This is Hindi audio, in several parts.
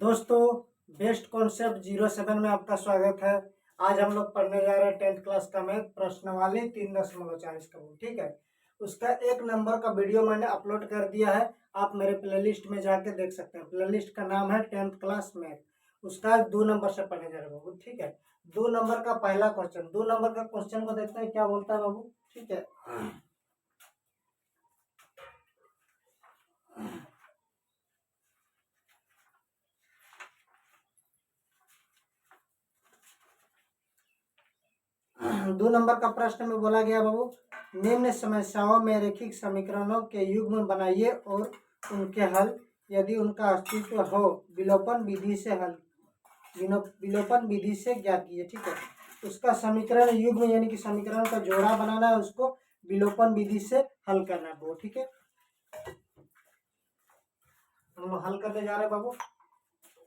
दोस्तों, बेस्ट कॉन्सेप्ट 07 में आपका स्वागत है। आज हम लोग पढ़ने जा रहे हैं 10th क्लास का मैथ प्रश्नावली 3.40 का। ठीक है, उसका 1 नंबर का वीडियो मैंने अपलोड कर दिया है। आप मेरे प्लेलिस्ट में जाके देख सकते हैं। प्लेलिस्ट का नाम है 10th क्लास मैथ। उसका 2 नंबर से पढ़ने जा रहे हैं बाबू। ठीक है, 2 नंबर का पहला क्वेश्चन, 2 नंबर का क्वेश्चन को देखते हैं क्या बोलता है बाबू। ठीक है, 2 नंबर का प्रश्न में बोला गया बाबू, निम्न समस्याओं में रैखिक समीकरणों के युग्म बनाइए और उनके हल, यदि उनका अस्तित्व हो, विलोपन विधि से हल, विलोपन विधि से ज्ञात कीजिए। ठीक है, उसका समीकरण युग्म यानी कि समीकरण का जोड़ा बनाना है, उसको विलोपन विधि से हल करना है बाबू। ठीक है, हम लोग हल करने जा रहे हैं बाबू।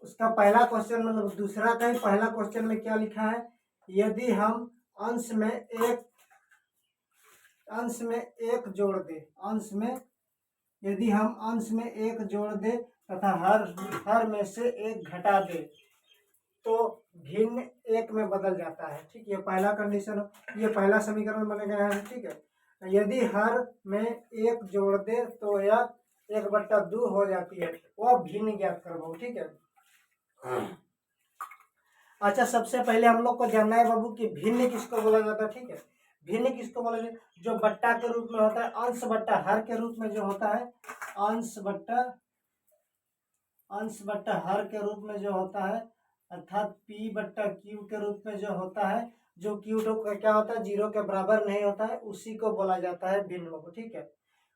उसका पहला क्वेश्चन मतलब दूसरा का ही पहला क्वेश्चन में क्या लिखा है, यदि हम अंश में एक जोड़ दे, अंश में यदि हम अंश में एक जोड़ दे तथा हर में से एक घटा दे तो भिन्न एक में बदल जाता है। ठीक, ये पहला कंडीशन, ये पहला समीकरण बनेगा है। ठीक है, यदि हर में एक जोड़ दे तो यह 1/2 हो जाती है, वह भिन्न ज्ञात करो। ठीक है, अच्छा, सबसे पहले हम लोग को जानना है बाबू कि भिन्न किसको बोला जाता है। ठीक है, भिन्न किसको बोला जाता है, जो बट्टा के रूप में होता है, अंश बट्टा हर के रूप में जो होता है, अंश बट्टा हर के रूप में जो होता है, अर्थात P/Q के रूप में जो होता है, जो Q का क्या होता है, 0 के बराबर नहीं होता है, उसी को बोला जाता है भिन्न बाबू। ठीक है,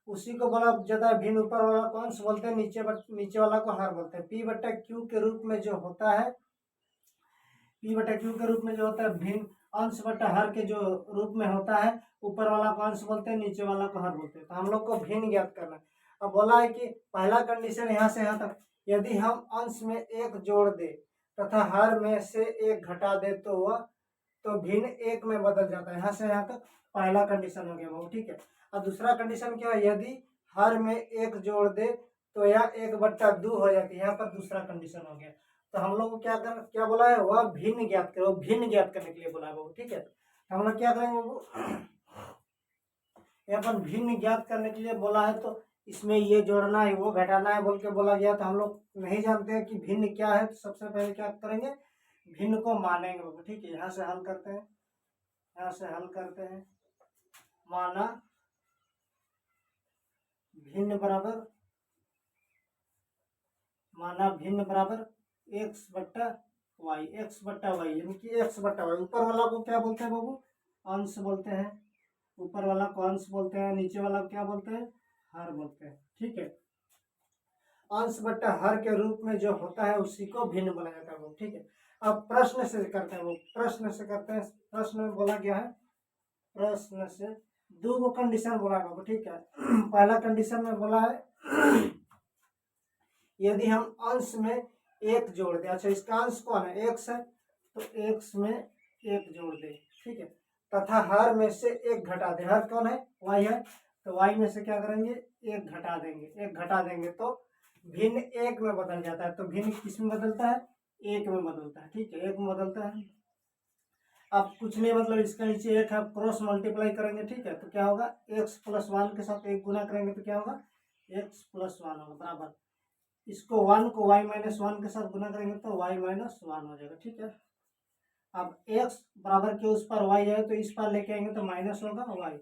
उसी को बोला जाता है भिन्न। ऊपर वाला को अंश बोलते हैं, नीचे वाला को हर बोलते हैं। P/Q के रूप में जो होता है, P/Q के रूप में जो होता है भिन्न, अंश बट्टा हर के जो रूप में होता है, ऊपर वाला को अंश बोलते हैं, नीचे वाला को हर बोलते हैं। तो हम लोग को भिन्न ज्ञात करना है। अब बोला है कि पहला कंडीशन यहाँ से यहाँ तक, यदि हम अंश में एक जोड़ दे तथा हर में से एक घटा दे तो वह तो भिन्न एक में बदल जाता है। यहाँ से यहाँ तक पहला कंडीशन हो गया बाबू। ठीक है, और दूसरा कंडीशन क्या है, यदि हर में एक जोड़ दे तो यह 1/2 हो जाती है। यहाँ पर दूसरा कंडीशन हो गया। तो हम लोग को क्या बोला है, वह भिन्न ज्ञात करो, भिन्न ज्ञात करने के लिए बोला है बाबू। ठीक है, तो हम लोग क्या करेंगे बाबू, यहाँ पर भिन्न ज्ञात करने के लिए बोला है तो इसमें ये जोड़ना है, वो घटाना है बोल के बोला गया। तो हम लोग नहीं जानते हैं कि भिन्न क्या है, तो सबसे पहले क्या करेंगे, भिन्न को मानेंगे बाबू। ठीक है, यहाँ से हल करते हैं, यहाँ से हल करते हैं। माना भिन्न बराबर x/y, x/y यानी कि x/y। ऊपर वाला को क्या बोलते हैं बाबू, अंश बोलते हैं। ऊपर वाला को अंश बोलते हैं, नीचे वाला को क्या बोलते हैं, हर बोलते हैं। ठीक है, अंश बट्टा हर के रूप में जो होता है उसी को भिन्न बोला जाता है वो। ठीक है, अब प्रश्न से करते हैं वो, प्रश्न से करते हैं। प्रश्न में बोला गया है, प्रश्न से 2 कंडीशन बोला बाबू। ठीक है, पहला कंडीशन में बोला है यदि हम अंश में एक जोड़ दे, अच्छा इसका अंश कौन है, x है, तो x में एक जोड़ दे। ठीक है, तथा हर में से एक घटा दे, हर कौन है, y है, तो y में से क्या करेंगे, एक घटा देंगे तो भिन्न एक में बदल जाता है। तो भिन्न किस में बदलता है, एक में बदलता है। ठीक है, एक में बदलता है। अब कुछ नहीं, मतलब इसका नीचे एक है, क्रॉस मल्टीप्लाई करेंगे। ठीक है, तो क्या होगा, x+1 के साथ एक गुना करेंगे तो क्या होगा, x+1 होगा बराबर, इसको 1 को y-1 के साथ गुना करेंगे तो y-1 हो जाएगा। ठीक है, अब x बराबर के उस पर y है तो इस पर लेके आएंगे तो माइनस होगा, y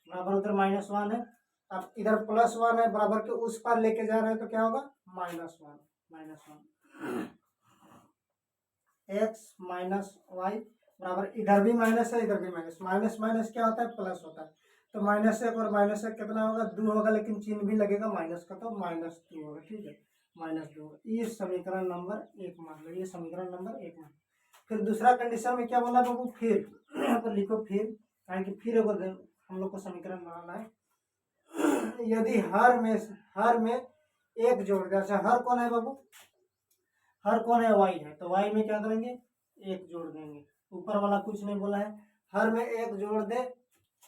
बराबर उधर -1 है। अब इधर +1 है, बराबर के उस पर लेके जा रहे हैं तो क्या होगा, -1 x माइनस वाई बराबर, इधर भी माइनस है, इधर भी माइनस, माइनस माइनस क्या होता है, प्लस होता है। तो -1 और -1 कितना होगा, 2 होगा, लेकिन चिन्ह भी लगेगा माइनस का तो -2 होगा। ठीक है, -2 होगा। ये समीकरण नंबर 1 मान लो, ये समीकरण नंबर 1 मान। फिर दूसरा कंडीशन में क्या बोला बाबू, फिर यहाँ पर लिखो फिर, कि फिर हम लोग को समीकरण बनाना है। यदि हर में एक जोड़ दे, अच्छा हर कौन है बाबू, हर कौन है, y है, तो y में क्या करेंगे, एक जोड़ देंगे। ऊपर वाला कुछ नहीं बोला है, हर में एक जोड़ दे।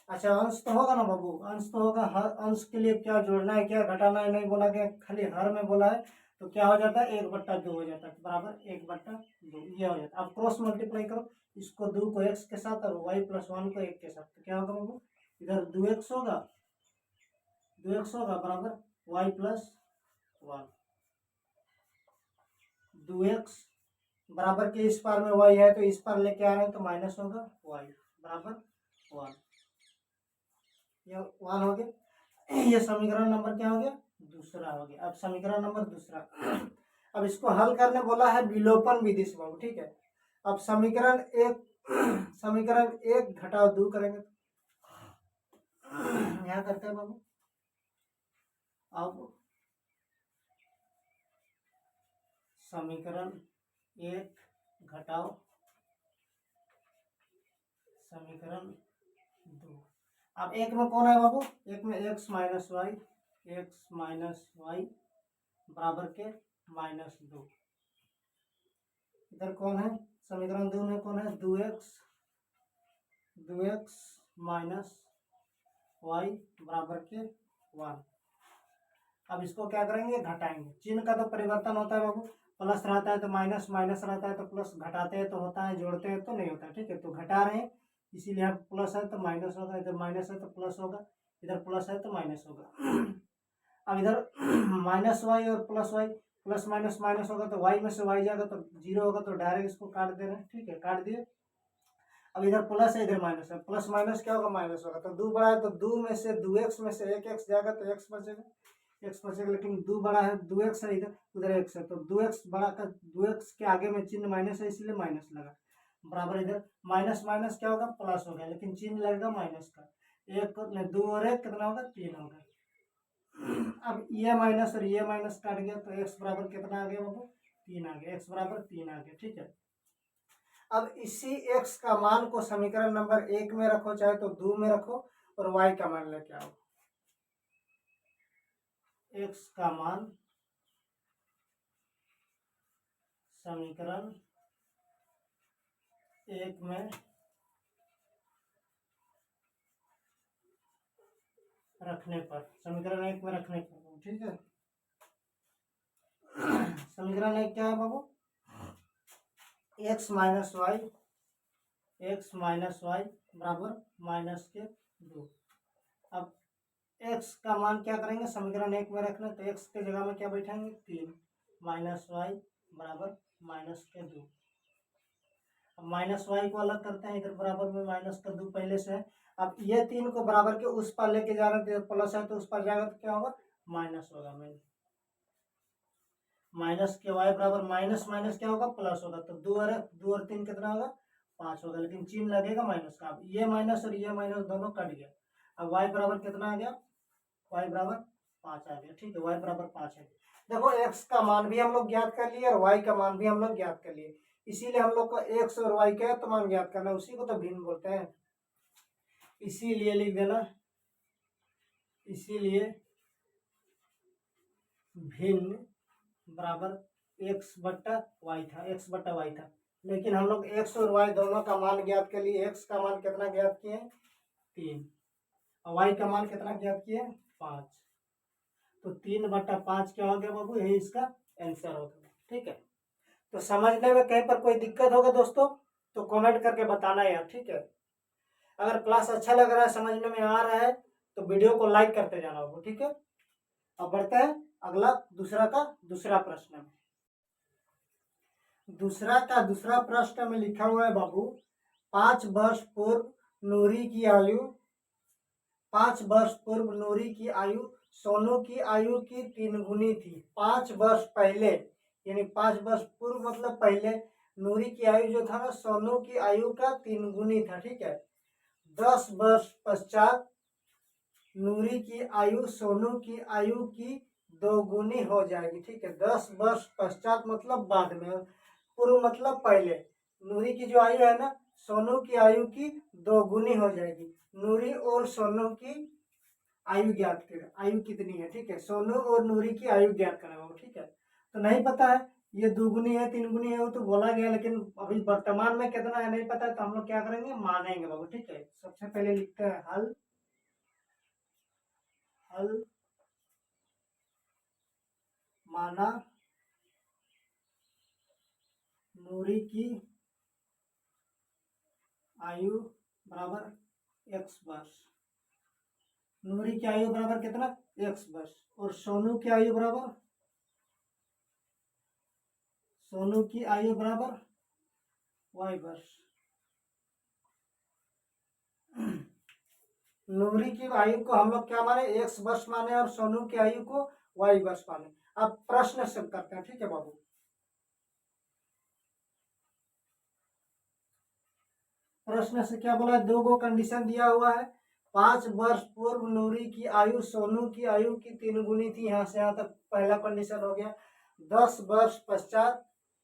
अच्छा अंश तो होगा ना बाबू, अंश तो होगा, हर अंश के लिए क्या जोड़ना है क्या घटाना है नहीं बोला गया, खाली हर में बोला है। तो क्या हो जाता है 1/2 हो जाता है, तो बराबर 1/2 ये हो जाता है। अब क्रॉस मल्टीप्लाई करो, इसको 2 को x के साथ और y + 1 को 1 के साथ, तो क्या होगा बाबू, इधर 2x होगा, 2x होगा बराबर y + 1, 2x बराबर के इस पार में y है तो इस पार लेके आ रहे हैं तो माइनस होगा y बराबर 1, ये 1 हो गया। ये समीकरण नंबर क्या हो गया, दूसरा हो गया। अब समीकरण नंबर दूसरा, अब इसको हल करने बोला है विलोपन विधि से बाबू, ठीक है। अब समीकरण 1 घटाओ 2 करेंगे, यहाँ करते हैं बाबू। अब समीकरण 1 घटाओ समीकरण 2, अब एक में कौन है बाबू, एक में x - y बराबर के -2, इधर कौन है, समीकरण 2 में कौन है, 2x - y बराबर के 1। अब इसको क्या करेंगे, घटाएंगे। चिन्ह का तो परिवर्तन होता है बाबू, प्लस रहता है तो माइनस, माइनस रहता है तो प्लस, घटाते हैं तो होता है, जोड़ते हैं तो नहीं होता, ठीक है। तो घटा रहे हैं, इसीलिए यहाँ प्लस है तो माइनस होगा, इधर माइनस है तो प्लस होगा, इधर प्लस है तो माइनस होगा। अब इधर -y और +y, प्लस माइनस माइनस होगा तो y में से y जाएगा तो 0 होगा, तो डायरेक्ट इसको काट दे रहे हैं, ठीक है, काट दिए। अब इधर प्लस है इधर माइनस है, प्लस माइनस क्या होगा, माइनस होगा, तो 2 बड़ा है तो 2 में से 2x में से 1x जाएगा तो x बचेगा, लेकिन 2 बड़ा है, 2x है इधर, उधर x है, तो 2x बड़ा का 2x के आगे में चिन्ह माइनस है इसलिए माइनस लगा, बराबर इधर माइनस माइनस क्या होगा, प्लस हो गया, लेकिन चिन्ह लगेगा माइनस का। 2 और 1 कितना होगा, 3 होगा। अब ये माइनस और ये माइनस काट गया तो x बराबर कितना आ गया बाबू, 3 आ गया, x बराबर 3 आ गया, ठीक है। अब इसी x का मान को समीकरण नंबर 1 में रखो, चाहे तो 2 में रखो, और y का मान लेके आओ। x का मान समीकरण 1 में रखने पर, समीकरण 1 में रखने पर, ठीक है। समीकरण 1 क्या है बाबू, x - y बराबर -2। अब x का मान क्या करेंगे, समीकरण 1 में रखना, तो x के जगह में क्या बैठाएंगे, 3 -y बराबर -2। अब -y को अलग करते हैं, इधर बराबर में -2 पहले से है। अब ये 3 को बराबर के उस पर लेके जा रहे हैं, प्लस है तो उस पर जाएगा तो क्या होगा, माइनस होगा। माइनस के y बराबर माइनस माइनस क्या होगा, प्लस होगा, तो 2 और 3 कितना होगा, 5 होगा, लेकिन चिन्ह लगेगा माइनस का। अब ये माइनस और ये माइनस दोनों कट गया। अब y बराबर कितना आ गया, y बराबर 5 आ गया, ठीक है, y बराबर 5 है। देखो x का मान भी हम लोग ज्ञात कर लिए और y का मान भी हम लोग ज्ञात कर लिए, इसीलिए हम लोग को x और y का तो मान ज्ञात करना, उसी को तो भिन्न बोलते हैं। इसीलिए लिख देना, इसीलिए भिन्न बराबर x/y था, x/y था, लेकिन हम लोग x और y दोनों का मान ज्ञात कर लिए। x का मान कितना ज्ञात किए, 3, और y का मान कितना ज्ञात किए, 5, तो 3/5 क्या हो गया बाबू, यही इसका आंसर होगा, ठीक है। तो समझने में कहीं पर कोई दिक्कत होगा दोस्तों तो कमेंट करके बताना यार, ठीक है। अगर क्लास अच्छा लग रहा है, समझने में आ रहा है, तो वीडियो को लाइक करते जाना बाबू, ठीक है। अब बढ़ते हैं अगला दूसरा प्रश्न। दूसरा प्रश्न में लिखा हुआ है बाबू, 5 वर्ष पूर्व नूरी की आयु 5 वर्ष पूर्व नूरी की आयु सोनू की आयु की 3 गुनी थी। 5 वर्ष पहले, यानी 5 वर्ष पूर्व मतलब पहले, नूरी की आयु जो था ना, सोनू की आयु का 3 गुनी था, ठीक है। 10 वर्ष पश्चात नूरी की आयु सोनू की आयु की 2 गुनी हो जाएगी, ठीक है। 10 वर्ष पश्चात मतलब बाद में, पूर्व मतलब पहले। नूरी की जो आयु है ना, सोनू की आयु की 2 गुनी हो जाएगी। नूरी और सोनू की आयु ज्ञात करें, आयु कितनी है, ठीक है। सोनू और नूरी की आयु ज्ञात करें बाबू, ठीक है। तो नहीं पता है, ये 2 गुनी है 3 गुनी है वो तो बोला गया, लेकिन अभी वर्तमान में कितना है नहीं पता है, तो हम लोग क्या करेंगे, मानेंगे बाबू, ठीक है। सबसे पहले लिखते हैं हल माना नूरी की आयु बराबर x वर्ष। नूरी की आयु बराबर कितना, x वर्ष। और सोनू की आयु बराबर, सोनू की आयु बराबर y वर्ष। नूरी की आयु को हम लोग क्या माने, x वर्ष माने, और सोनू की आयु को y वर्ष माने। अब प्रश्न से करते हैं, ठीक है बाबू। प्रश्न से क्या बोला, दो गो कंडीशन दिया हुआ है। 5 वर्ष पूर्व नूरी की आयु सोनू की आयु की 3 गुनी थी, यहाँ से यहाँ तक पहला कंडीशन हो गया। 10 वर्ष पश्चात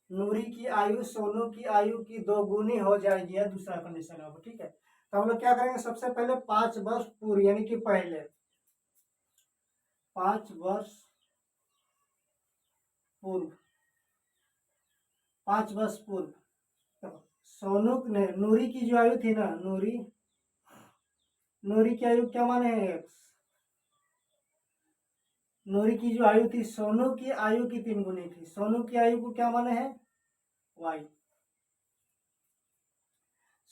नूरी की आयु सोनू की आयु की 2 गुनी हो जाएगी, यह दूसरा कंडीशन है, ठीक है। तो हम लोग क्या करेंगे, सबसे पहले 5 वर्ष पूर्व यानी कि पहले 5 वर्ष पूर्व, 5 वर्ष पूर्व तो सोनू ने, नूरी की जो आयु थी ना, नूरी की आयु क्या माने है, x। नूरी की जो आयु थी सोनू की आयु की 3 गुनी थी, सोनू की आयु को क्या माने है, y।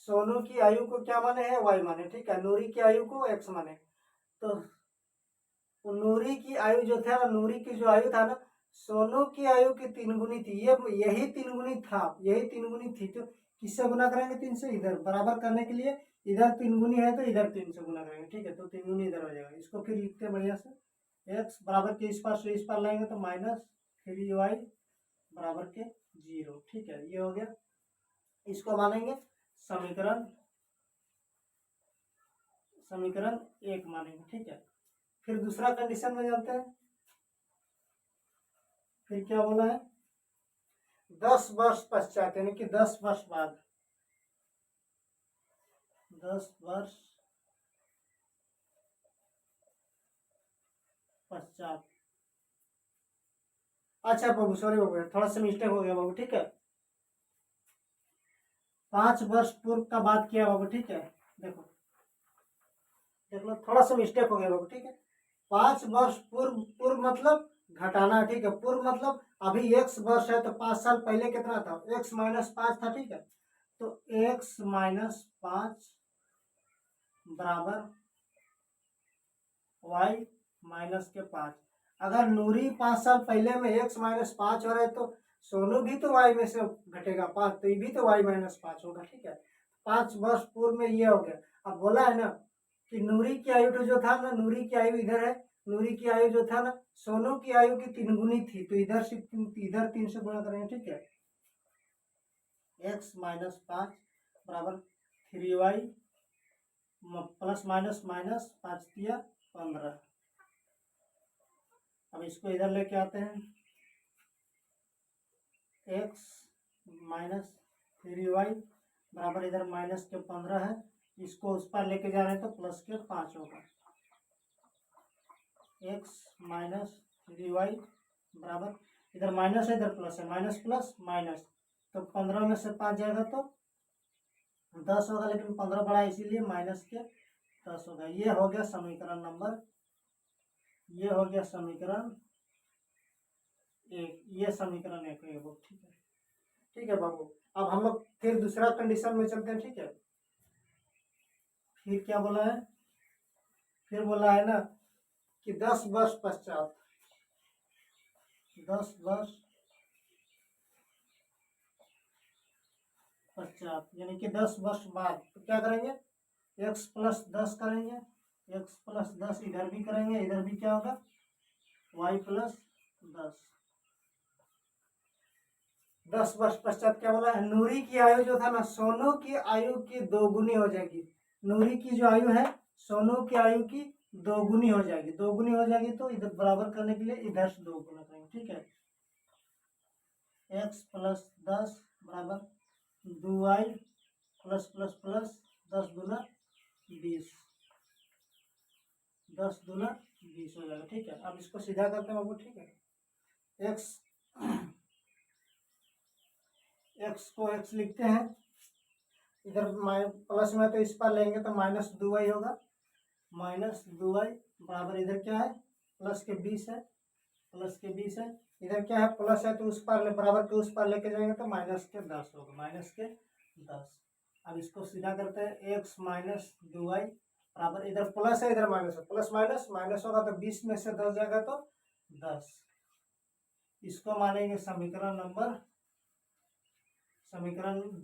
सोनू की आयु को क्या माने हैं, y माने, ठीक है। नूरी की आयु को x माने। तो नूरी की आयु जो था, नूरी की जो आयु था ना, सोनू की आयु की 3 गुनी थी। ये यही 3 गुनी था, यही 3 गुनी थी। तो किससे गुना करेंगे, 3 से। इधर बराबर करने के लिए इधर 3 गुनी है तो इधर 3 से गुना करेंगे, ठीक है। तो 3 गुनी इधर हो जाएगा। इसको फिर लिखते हैं बढ़िया से, x बराबर के इस पार से इस पार लाएंगे तो -3y बराबर के 0, ठीक है। ये हो गया, इसको मानेंगे समीकरण 1 मानेंगे, ठीक है। फिर दूसरा कंडीशन में जाते हैं। फिर क्या बोला है, 10 वर्ष पश्चात यानी कि 10 वर्ष बाद, 10 वर्ष पश्चात। अच्छा बाबू, सॉरी बाबू, थोड़ा सा मिस्टेक हो गया बाबू, ठीक है। 5 वर्ष पूर्व का बात किया बाबू, ठीक है। देखो देख लो, थोड़ा सा मिस्टेक हो गया बाबू, ठीक है। 5 वर्ष पूर्व, पूर्व मतलब घटाना, ठीक है। पूर्व मतलब अभी x वर्ष है तो 5 साल पहले कितना था, x - 5 था, ठीक है। तो x - 5 बराबर y - 5। अगर नूरी 5 साल पहले में x - 5 हो रहा है तो सोनू भी तो y में से घटेगा 5, तो ये भी तो y - 5 होगा, ठीक है। 5 वर्ष पूर्व में ये हो गया। अब बोला है ना कि नूरी की आयु तो जो था ना, नूरी की आयु इधर है, नूरी की आयु जो था ना सोनू की आयु की 3 गुनी थी, तो इधर से इधर 3 से गुणा करेंगे, ठीक है। x - 5 बराबर 3y प्लस माइनस माइनस 5 दिया 15। अब इसको इधर लेके आते हैं, x - 3y बराबर इधर माइनस के 15 है, इसको उस पर लेके जा रहे हैं तो प्लस के 5 होगा। x - 3y बराबर इधर माइनस है इधर प्लस है, माइनस प्लस माइनस, तो 15 में से 5 जाएगा तो 10 होगा, लेकिन 15 बड़ा है इसीलिए माइनस के 10 होगा। ये हो गया समीकरण नंबर, ये हो गया समीकरण 1, ये समीकरण 1 है वो, ठीक है। ठीक है बाबू, अब हम लोग फिर दूसरा कंडीशन में चलते हैं, ठीक है। फिर क्या बोला है, फिर बोला है ना कि 10 वर्ष पश्चात, 10 वर्ष पश्चात यानी कि 10 वर्ष बाद, तो क्या करेंगे, x + 10 करेंगे, x + 10 इधर भी करेंगे, इधर भी क्या होगा, y + 10। 10 वर्ष पश्चात क्या बोला है, नूरी की आयु जो था ना सोनू की आयु की 2 गुनी हो जाएगी। नूरी की जो आयु है सोनू की आयु की 2 गुनी हो जाएगी, 2 गुनी हो जाएगी, तो इधर बराबर करने के लिए इधर से 2 गुना करेंगे, ठीक है। x + 10 बराबर 2y प्लस प्लस प्लस 10 दूना 20, 10 दूना 20 हो जाएगा, ठीक है। अब इसको सीधा करते हैं बाबू, ठीक है। x को x लिखते हैं, इधर प्लस में तो इस पर लेंगे तो -2y होगा, -2y बराबर इधर क्या है, प्लस के 20 है, प्लस के 20 है, इधर क्या है प्लस है तो उस पार बराबर के उस पार लेके जाएंगे तो माइनस के 10 होगा, माइनस के 10। अब इसको सीधा करते हैं, एक्स माइनस 2y बराबर, इधर प्लस है इधर माइनस है, प्लस माइनस माइनस होगा तो 20 में से 10 जाएगा तो 10। इसको मानेंगे समीकरण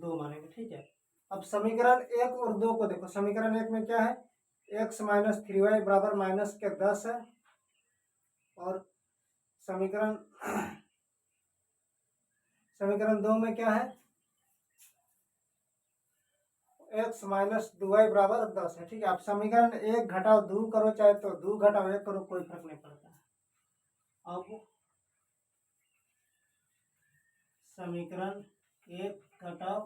2 मानेंगे, ठीक है। अब समीकरण 1 और 2 को देखो, समीकरण 1 में क्या है, एक्स माइनस 3y बराबर माइनस के 10 है, और समीकरण 2 में क्या है, एक्स माइनस 2y बराबर 10 है, ठीक है। अब समीकरण 1 घटाओ 2 करो, चाहे तो 2 घटाओ 1 करो, कोई फर्क नहीं पड़ता। अब समीकरण 1 घटाओ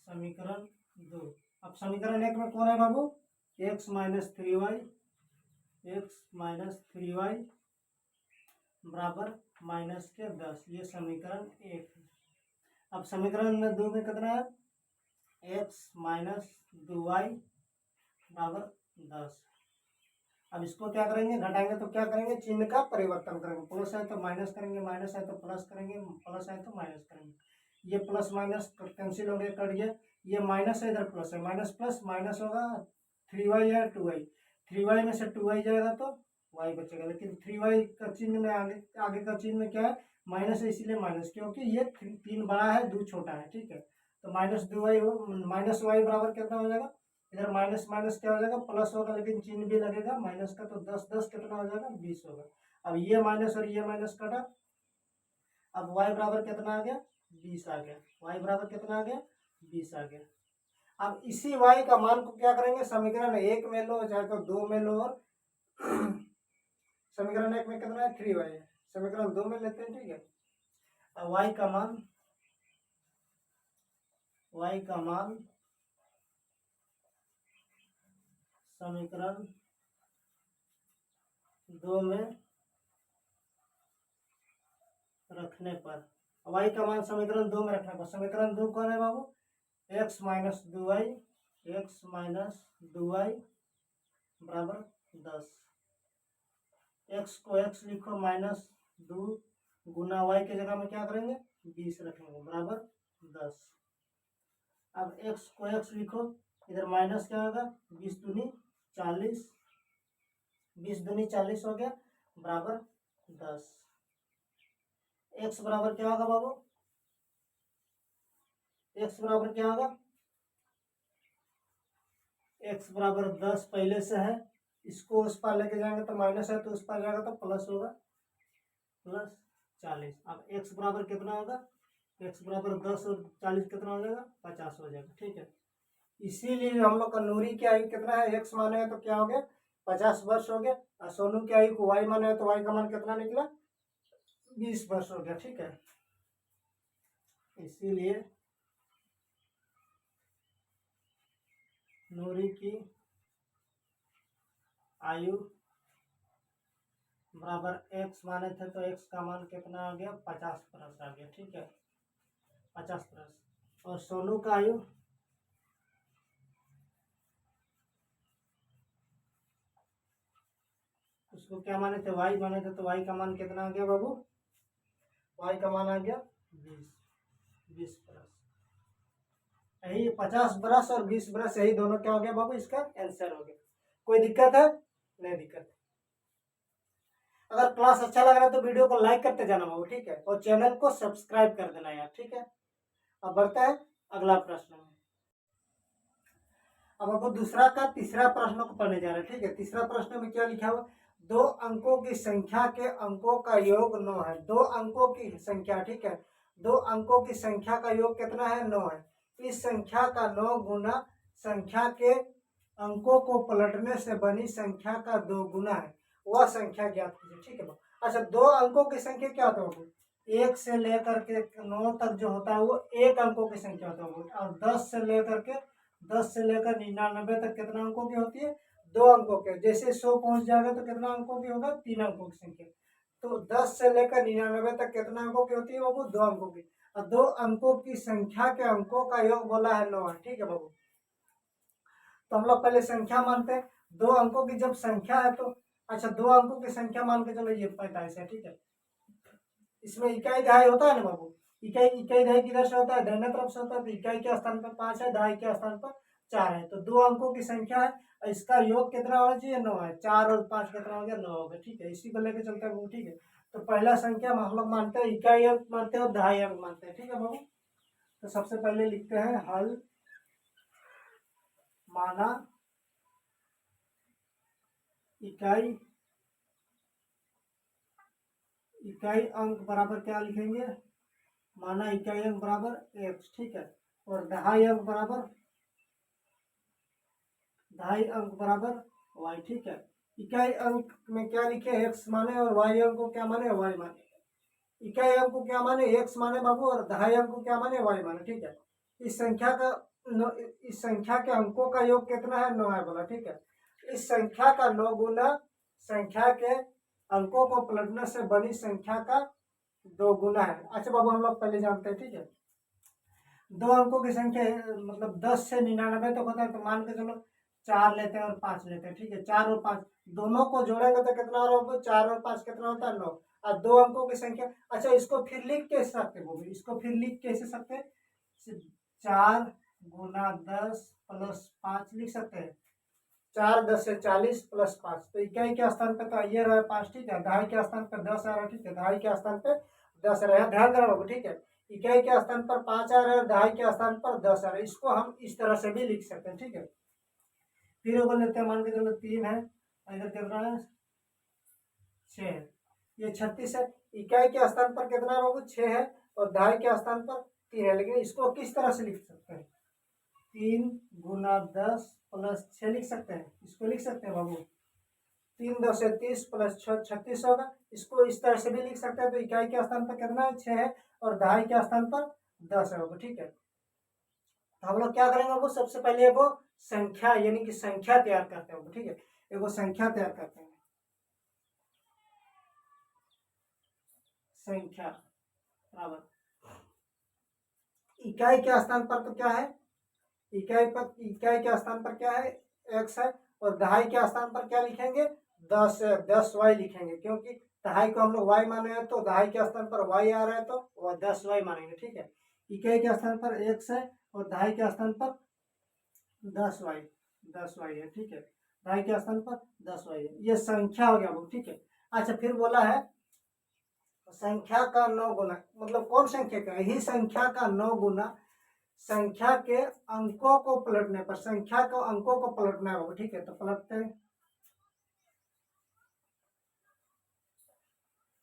समीकरण 2। अब समीकरण 1 में कौन है बाबू, एक्स माइनस 3y बराबर माइनस के 10, ये समीकरण 1 है। अब समीकरण 2 में कितना है, एक्स माइनस 2y बराबर 10। अब इसको क्या करेंगे, घटाएंगे तो क्या करेंगे, चिन्ह का परिवर्तन करेंगे, प्लस है तो माइनस करेंगे, माइनस है तो प्लस करेंगे, प्लस है तो माइनस करेंगे। ये प्लस माइनस कैंसिल हो गया, कट गया, ये माइनस है इधर प्लस है, माइनस प्लस माइनस होगा, 3y है 2y, 3y में से 2y जाएगा तो y बचेगा, लेकिन 3y का चिन्ह में आगे का चिन्ह में क्या है, माइनस है, इसीलिए माइनस, क्योंकि ये 3 बड़ा है 2 छोटा है, ठीक है। तो माइनस 2y माइनस y बराबर कितना हो जाएगा, इधर माइनस माइनस क्या हो जाएगा, प्लस होगा, लेकिन चिन्ह भी लगेगा माइनस का, तो 10 10 कितना हो जाएगा, 20 होगा। अब ये माइनस और ये माइनस कटा, अब y बराबर कितना आ गया, 20 आ गया, y बराबर कितना आ गया, 20 आ गया। अब इसी y का मान को क्या करेंगे, समीकरण 1 में लो चाहे तो 2 में लो, और समीकरण 1 में कितना है 3y है, समीकरण 2 में लेते हैं, ठीक है। अब y का मान समीकरण 2 में रखने पर, y का मान समीकरण 2 में रखने पर, समीकरण 2 कौन है बाबू, एक्स माइनस 2y बराबर 10। एक्स को एक्स लिखो, माइनस 2 गुना y की जगह में क्या करेंगे, 20 रखेंगे बराबर 10। अब एक्स को एक्स लिखो, इधर माइनस क्या होगा, 20 दूनी 40, 20 दूनी 40 हो गया बराबर 10। एक्स बराबर क्या होगा बाबू, एक्स बराबर क्या होगा, एक्स बराबर 10 पहले से है, इसको उस पार लेके जाएंगे तो माइनस है, तो उस पार जाएगा तो प्लस होगा, प्लस 40। अब एक्स बराबर कितना होगा, एक्स बराबर 10 और 40 कितना हो जाएगा, 50 हो जाएगा, ठीक है। इसीलिए हम लोग का नूरी की आयु कितना है, एक्स माने है तो क्या हो गया, 50 वर्ष हो गया, और सोनू की आयु को वाई माने है तो वाई का मान कितना निकला, 20 वर्ष हो गया, ठीक है। इसीलिए नूरी की आयु बराबर एक्स माने थे तो एक्स का मान कितना आ गया, 50 वर्ष आ गया, ठीक है, 50 वर्ष। और सोनू का आयु उसको क्या माने थे, वाई माने थे, तो वाई का मान कितना आ गया बाबू, वाई का मान आ गया 20 बरस। यही 50 बरस और 20 बरस, यही दोनों क्या हो गया बाबू, इसका आंसर हो गया। कोई दिक्कत है, नहीं दिक्कत। अगर क्लास अच्छा लग रहा है तो वीडियो को लाइक करते जाना बाबू, ठीक है, और चैनल को सब्सक्राइब कर देना यार, ठीक है। अब बढ़ते हैं अगला प्रश्न में। अब आपको दूसरा का तीसरा प्रश्न को पढ़ने जा रहे हैं, ठीक है। तीसरा प्रश्न में क्या लिखा हुआ, 2 अंकों की संख्या के अंकों का योग 9 है, 2 अंकों की संख्या, ठीक है, 2 अंकों की संख्या का योग कितना है, 9 है। इस संख्या का 9 गुना संख्या के अंकों को पलटने से बनी संख्या का 2 गुना है, वह संख्या ज्ञात कीजिए, ठीक है। अच्छा, 2 अंकों की संख्या क्या होता है, 1 से लेकर के 9 तक जो होता है वो 1 अंकों की संख्या होता है, और 10 से लेकर 99 तक कितना अंकों की होती है, 2 अंकों के। जैसे 100 पहुंच जाएगा तो कितना अंकों की होगा, 3 अंकों की संख्या। तो 10 से लेकर 99 तक कितना अंकों की होती है बाबू, 2 अंकों की। और 2 अंकों की संख्या के अंकों का योग बोला है 9, ठीक है बाबू। तो हम लोग पहले संख्या मानते हैं, 2 अंकों की जब संख्या है तो, अच्छा 2 अंकों की संख्या मान के चलो ये 45 है, ठीक है। इसमें इकाई दहाई होता है ना बाबू, इकाई इकाई दहाई किधर से होता है, दाहिने तरफ से होता है, तो इकाई के स्थान पर 5 है, दहाई के स्थान पर 4 है, तो 2 अंकों की संख्या है, इसका योग कितना होना चाहिए, 9 है, 4 और 5 कितना हो गया, 9 हो गया, ठीक है, इसी को लेकर चलते हैं बाबू, ठीक है। तो पहला संख्या हम लोग मानते हैं इकाई अंक मानते हैं और दहाई अंक मानते हैं, ठीक है बाबू। तो सबसे पहले लिखते हैं हल माना इकाई इकाई अंक बराबर क्या लिखेंगे, माना इकाई अंक बराबर x, ठीक है, और दहाई अंक बराबर y, ठीक है। इकाई अंक में क्या लिखे, x माने, और y अंक को क्या माने, y माने। इकाई अंक को क्या माने, x माने बाबू, और दहाई अंक को क्या माने, y माने, ठीक है। इस संख्या के अंकों का योग कितना है, 9 है बोला, ठीक है। इस संख्या का 9 गुना संख्या के अंकों को पलटने से बनी संख्या का 2 गुना है। अच्छा बाबू, हम लोग पहले जानते हैं, ठीक है, 2 अंकों की संख्या मतलब 10 से 99 तक होता है, तो मान के चलो 4 लेते हैं और 5 लेते हैं, ठीक है, 4 और 5 दोनों को जोड़ेंगे तो कितना होगा, 4 और 5 कितना होता है, 9, और 2 अंकों की संख्या। अच्छा, इसको फिर लिख कैसे सकते हैं, इसको फिर लिख कैसे सकते हैं, 4 गुना 10 प्लस 5 लिख सकते हैं, 4 10 से 40 प्लस 5, तो इकाई के स्थान पे तो ये रहा 5, ठीक है, दहाई के स्थान पर 10 आ रहा है, ठीक है, दहाई के स्थान पे 10 आ रहा है, ध्यान देना बाबू, ठीक है, इकाई के स्थान पर 5 आ रहा है और दहाई के स्थान पर 10 आ रहा है, इसको हम इस तरह से भी लिख सकते हैं, ठीक है। फिर वो लेते हैं, मान के चलो 3 है, इधर कितना है, 6 है, ये 36 है, इकाई के स्थान पर कितना है बाबू, 6 है, और दहाई के स्थान पर 3 है, लेकिन इसको किस तरह से लिख सकते हैं, 3 गुना 10 प्लस 6 लिख सकते हैं, इसको लिख सकते हैं बाबू, 3 10 से 30 प्लस 6 36 होगा, इसको इस तरह से भी लिख सकते हैं, तो इकाई के स्थान पर कितना है, 6 है, और दहाई के स्थान पर 10 है बाबू, ठीक है। तो हम लोग क्या करेंगे बाबू, सबसे पहले वो संख्या यानी कि संख्या तैयार करते हैं, ठीक है, एगो संख्या तैयार करते हैं, संख्या बराबर इकाई के स्थान पर तो क्या है, इकाई के स्थान पर क्या है, x है, और दहाई के स्थान पर क्या लिखेंगे, 10y लिखेंगे, क्योंकि दहाई को हम लोग y माने हैं, तो दहाई के स्थान पर y आ रहा है तो वह 10y मानेंगे, ठीक है। इकाई के स्थान पर x है और दहाई के स्थान पर 10y है, ठीक है, दहाई के स्थान पर 10y है, ये संख्या हो गया वो, ठीक है। अच्छा, फिर बोला है संख्या का 9 गुना, मतलब कौन संख्या का, यही संख्या का 9 गुना संख्या के अंकों को पलटने पर, संख्या के अंकों को पलटना होगा, ठीक है, तो पलटते हैं,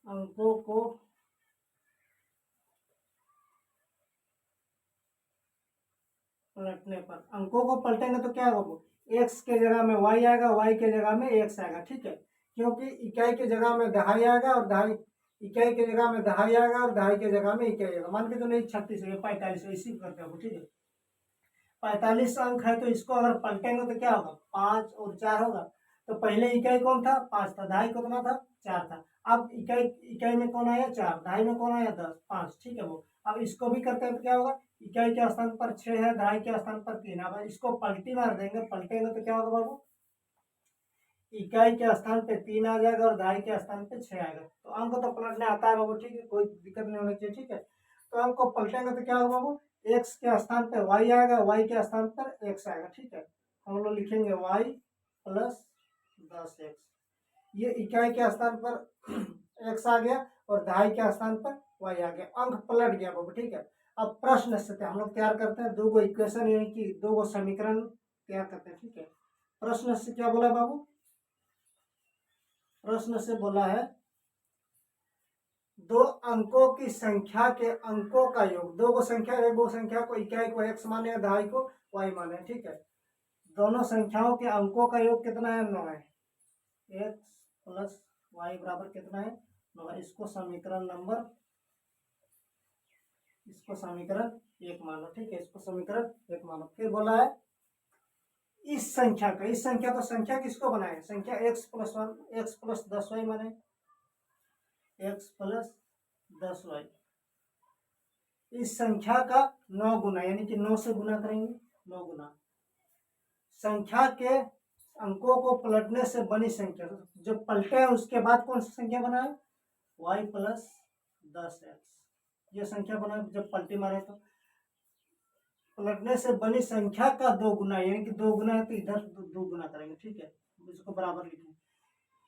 अंकों को पलटने पर, अंकों को पलटेंगे तो क्या होगा, x के जगह में y आएगा, y के जगह में x आएगा, ठीक है, क्योंकि इकाई के जगह में दहाई आएगा और दहाई इकाई के जगह में दहाई आएगा और दहाई के जगह में इकाई आएगा, मान के तो नहीं 36 है, 45 है, इसी करते हो, ठीक है, 45 अंक है, तो इसको अगर पलटेंगे तो क्या होगा, 5 और 4 होगा, तो पहले इकाई कौन था, 5 था, दहाई कितना था, 4 था, अब इकाई इकाई में कौन आया, 4, दहाई में कौन आया, 10, 5, ठीक है वो। अब इसको भी करते हैं तो क्या होगा, इकाई के स्थान पर 6 है, दहाई के स्थान पर 3, अब इसको पलटी मार देंगे, पलटेंगे तो क्या होगा बाबू, इकाई के स्थान पे 3 आ जाएगा और दहाई के स्थान पे 6 आएगा, तो अंक तो पलटने आता है बाबू, ठीक है, कोई दिक्कत नहीं होनी चाहिए, ठीक है। तो अंक को पलटेंगे तो क्या होगा बाबू, x के स्थान पे y आएगा, y के स्थान पर x आएगा, ठीक है, हम लोग लिखेंगे y प्लस 10x, ये इकाई के स्थान पर x आ गया और दहाई के स्थान पर y आ गया, अंक पलट गया बाबू, ठीक है। अब प्रश्न से हम लोग तैयार करते हैं, 2 इक्वेशन यानी कि 2 समीकरण तैयार करते हैं, ठीक है। प्रश्न से क्या बोला बाबू, प्रश्न से बोला है 2 अंकों की संख्या के अंकों का योग, 2 संख्या, एक संख्या को इकाई को x माने, दहाई को y माने, ठीक है, दोनों संख्याओं के अंकों का योग कितना है, 9 है, x प्लस y बराबर कितना है, 9 है, इसको समीकरण 1 मानो, ठीक है, इसको समीकरण 1 मानो। फिर बोला है इस संख्या तो संख्या किसको बनाए, संख्या x plus 1, x plus 10y माने, x प्लस 10y, इस संख्या का 9 गुना यानी कि 9 से गुना करेंगे, 9 गुना संख्या के अंकों को पलटने से बनी संख्या, जो पलटे हैं उसके बाद कौन सी संख्या बनाए, y प्लस 10x। ये संख्या बना जब पलटी मारे तो पलटने से बनी संख्या का 2 गुना, यानी कि 2 गुना है तो इधर 2 गुना करेंगे, ठीक है, इसको बराबर लिखें।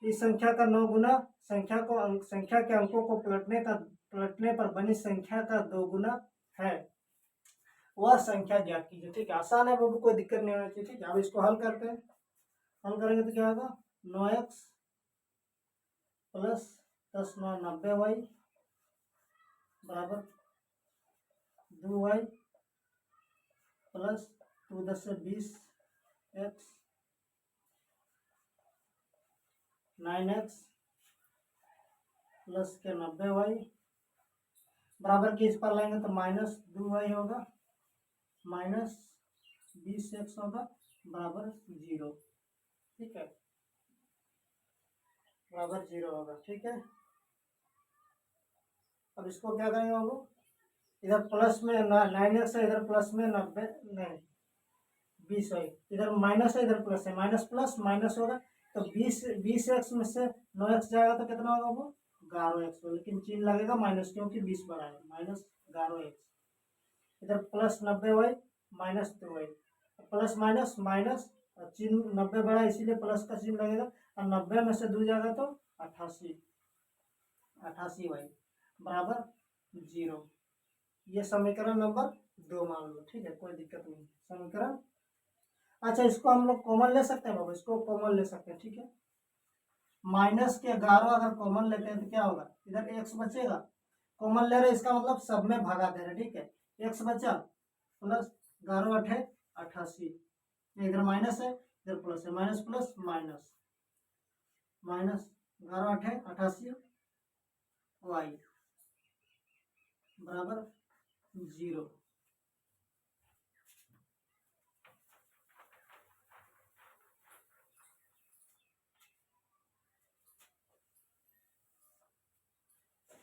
इस संख्या का 9 गुना संख्या के अंकों को पलटने पर बनी संख्या का 2 गुना है, वह संख्या ज्ञात कीजिए। ठीक है, आसान है बाबू, कोई दिक्कत नहीं होना चाहिए। ठीक है, अब इसको हल करते हैं। हल करेंगे तो क्या होगा, 9x प्लस 10 9 90y बराबर 2y प्लस 2 10 से 20x 9x प्लस के 90y बराबर के इस पर लाएंगे तो माइनस 2y होगा, माइनस 20x होगा बराबर 0। ठीक है, बराबर 0 होगा। ठीक है, अब इसको क्या करेंगे बाबू, इधर प्लस में 9x है, इधर प्लस में 90 नहीं 20 है, इधर माइनस है, इधर प्लस है, माइनस प्लस माइनस होगा तो 20x में से 9x जाएगा तो कितना होगा वो 11x, लेकिन चिन्ह लगेगा माइनस क्योंकि 20 बड़ा है, माइनस 11x। इधर plus 90y minus 2y, plus minus minus, चिन्ह 90 बड़ा इसीलिए प्लस का चिन्ह लगेगा, और 90 में से 2 जाएगा तो 88y बराबर 0। ये समीकरण नंबर 2 मान लो। ठीक है, कोई दिक्कत नहीं। समीकरण, अच्छा इसको हम लोग कॉमन ले सकते हैं बाबू, इसको कॉमन ले सकते हैं। ठीक है, माइनस के 11 अगर कॉमन लेते हैं तो क्या होगा, इधर x बचेगा, कॉमन ले रहे इसका मतलब सब में भागा दे रहे। ठीक है, x बचा प्लस 11 8 88, इधर माइनस है इधर प्लस है, minus plus minus, minus 11 8 88 y बराबर 0।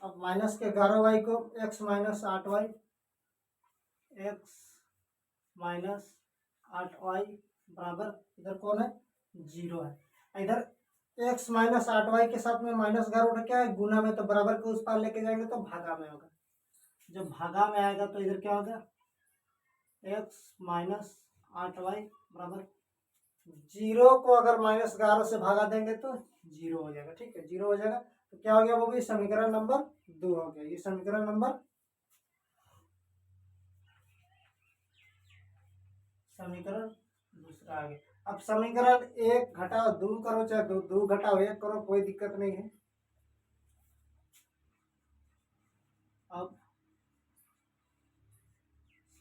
अब माइनस के 11y को x minus 8y, x minus 8y बराबर, इधर कौन है 0 है, इधर x माइनस 8y के साथ में माइनस 11 उठ क्या है गुना में, तो बराबर को उस पार लेके जाएंगे तो भागा में होगा, जब भागा में आएगा तो इधर क्या होगा x माइनस 8y बराबर 0 को अगर माइनस 11 से भागा देंगे तो 0 हो जाएगा। ठीक है, 0 हो जाएगा तो क्या हो गया वो भी समीकरण नंबर 2 हो गया। ये समीकरण नंबर समीकरण दूसरा आ गया। अब समीकरण 1 घटाओ 2 करो, चाहे 2 घटाओ 1 करो, कोई दिक्कत नहीं है। अब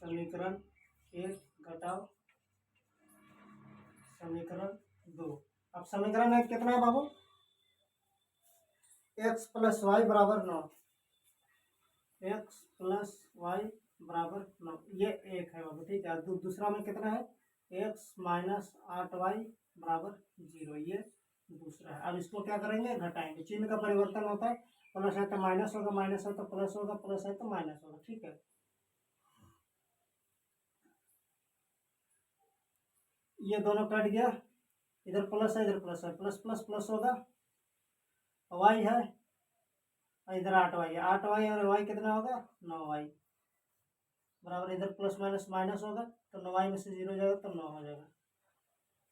समीकरण 1 घटाओ समीकरण 2, अब समीकरण 1 कितना है बाबू, x प्लस वाई बराबर 9, x प्लस वाई बराबर 9, ये 1 है बाबू। ठीक है, दूसरा में कितना है x माइनस 8y बराबर 0, ये दूसरा है। अब इसको क्या करेंगे घटाएंगे, चिन्ह का परिवर्तन होता है, प्लस है तो माइनस होगा, माइनस है तो प्लस होगा, प्लस है तो माइनस होगा। ठीक है, ये दोनों कट गया, इधर प्लस है इधर प्लस है, प्लस प्लस प्लस होगा, वाई है इधर 8y है, 8y और y कितना होगा 9y बराबर, इधर प्लस माइनस माइनस होगा तो 9y में से 0 जाएगा तो 9 हो जाएगा।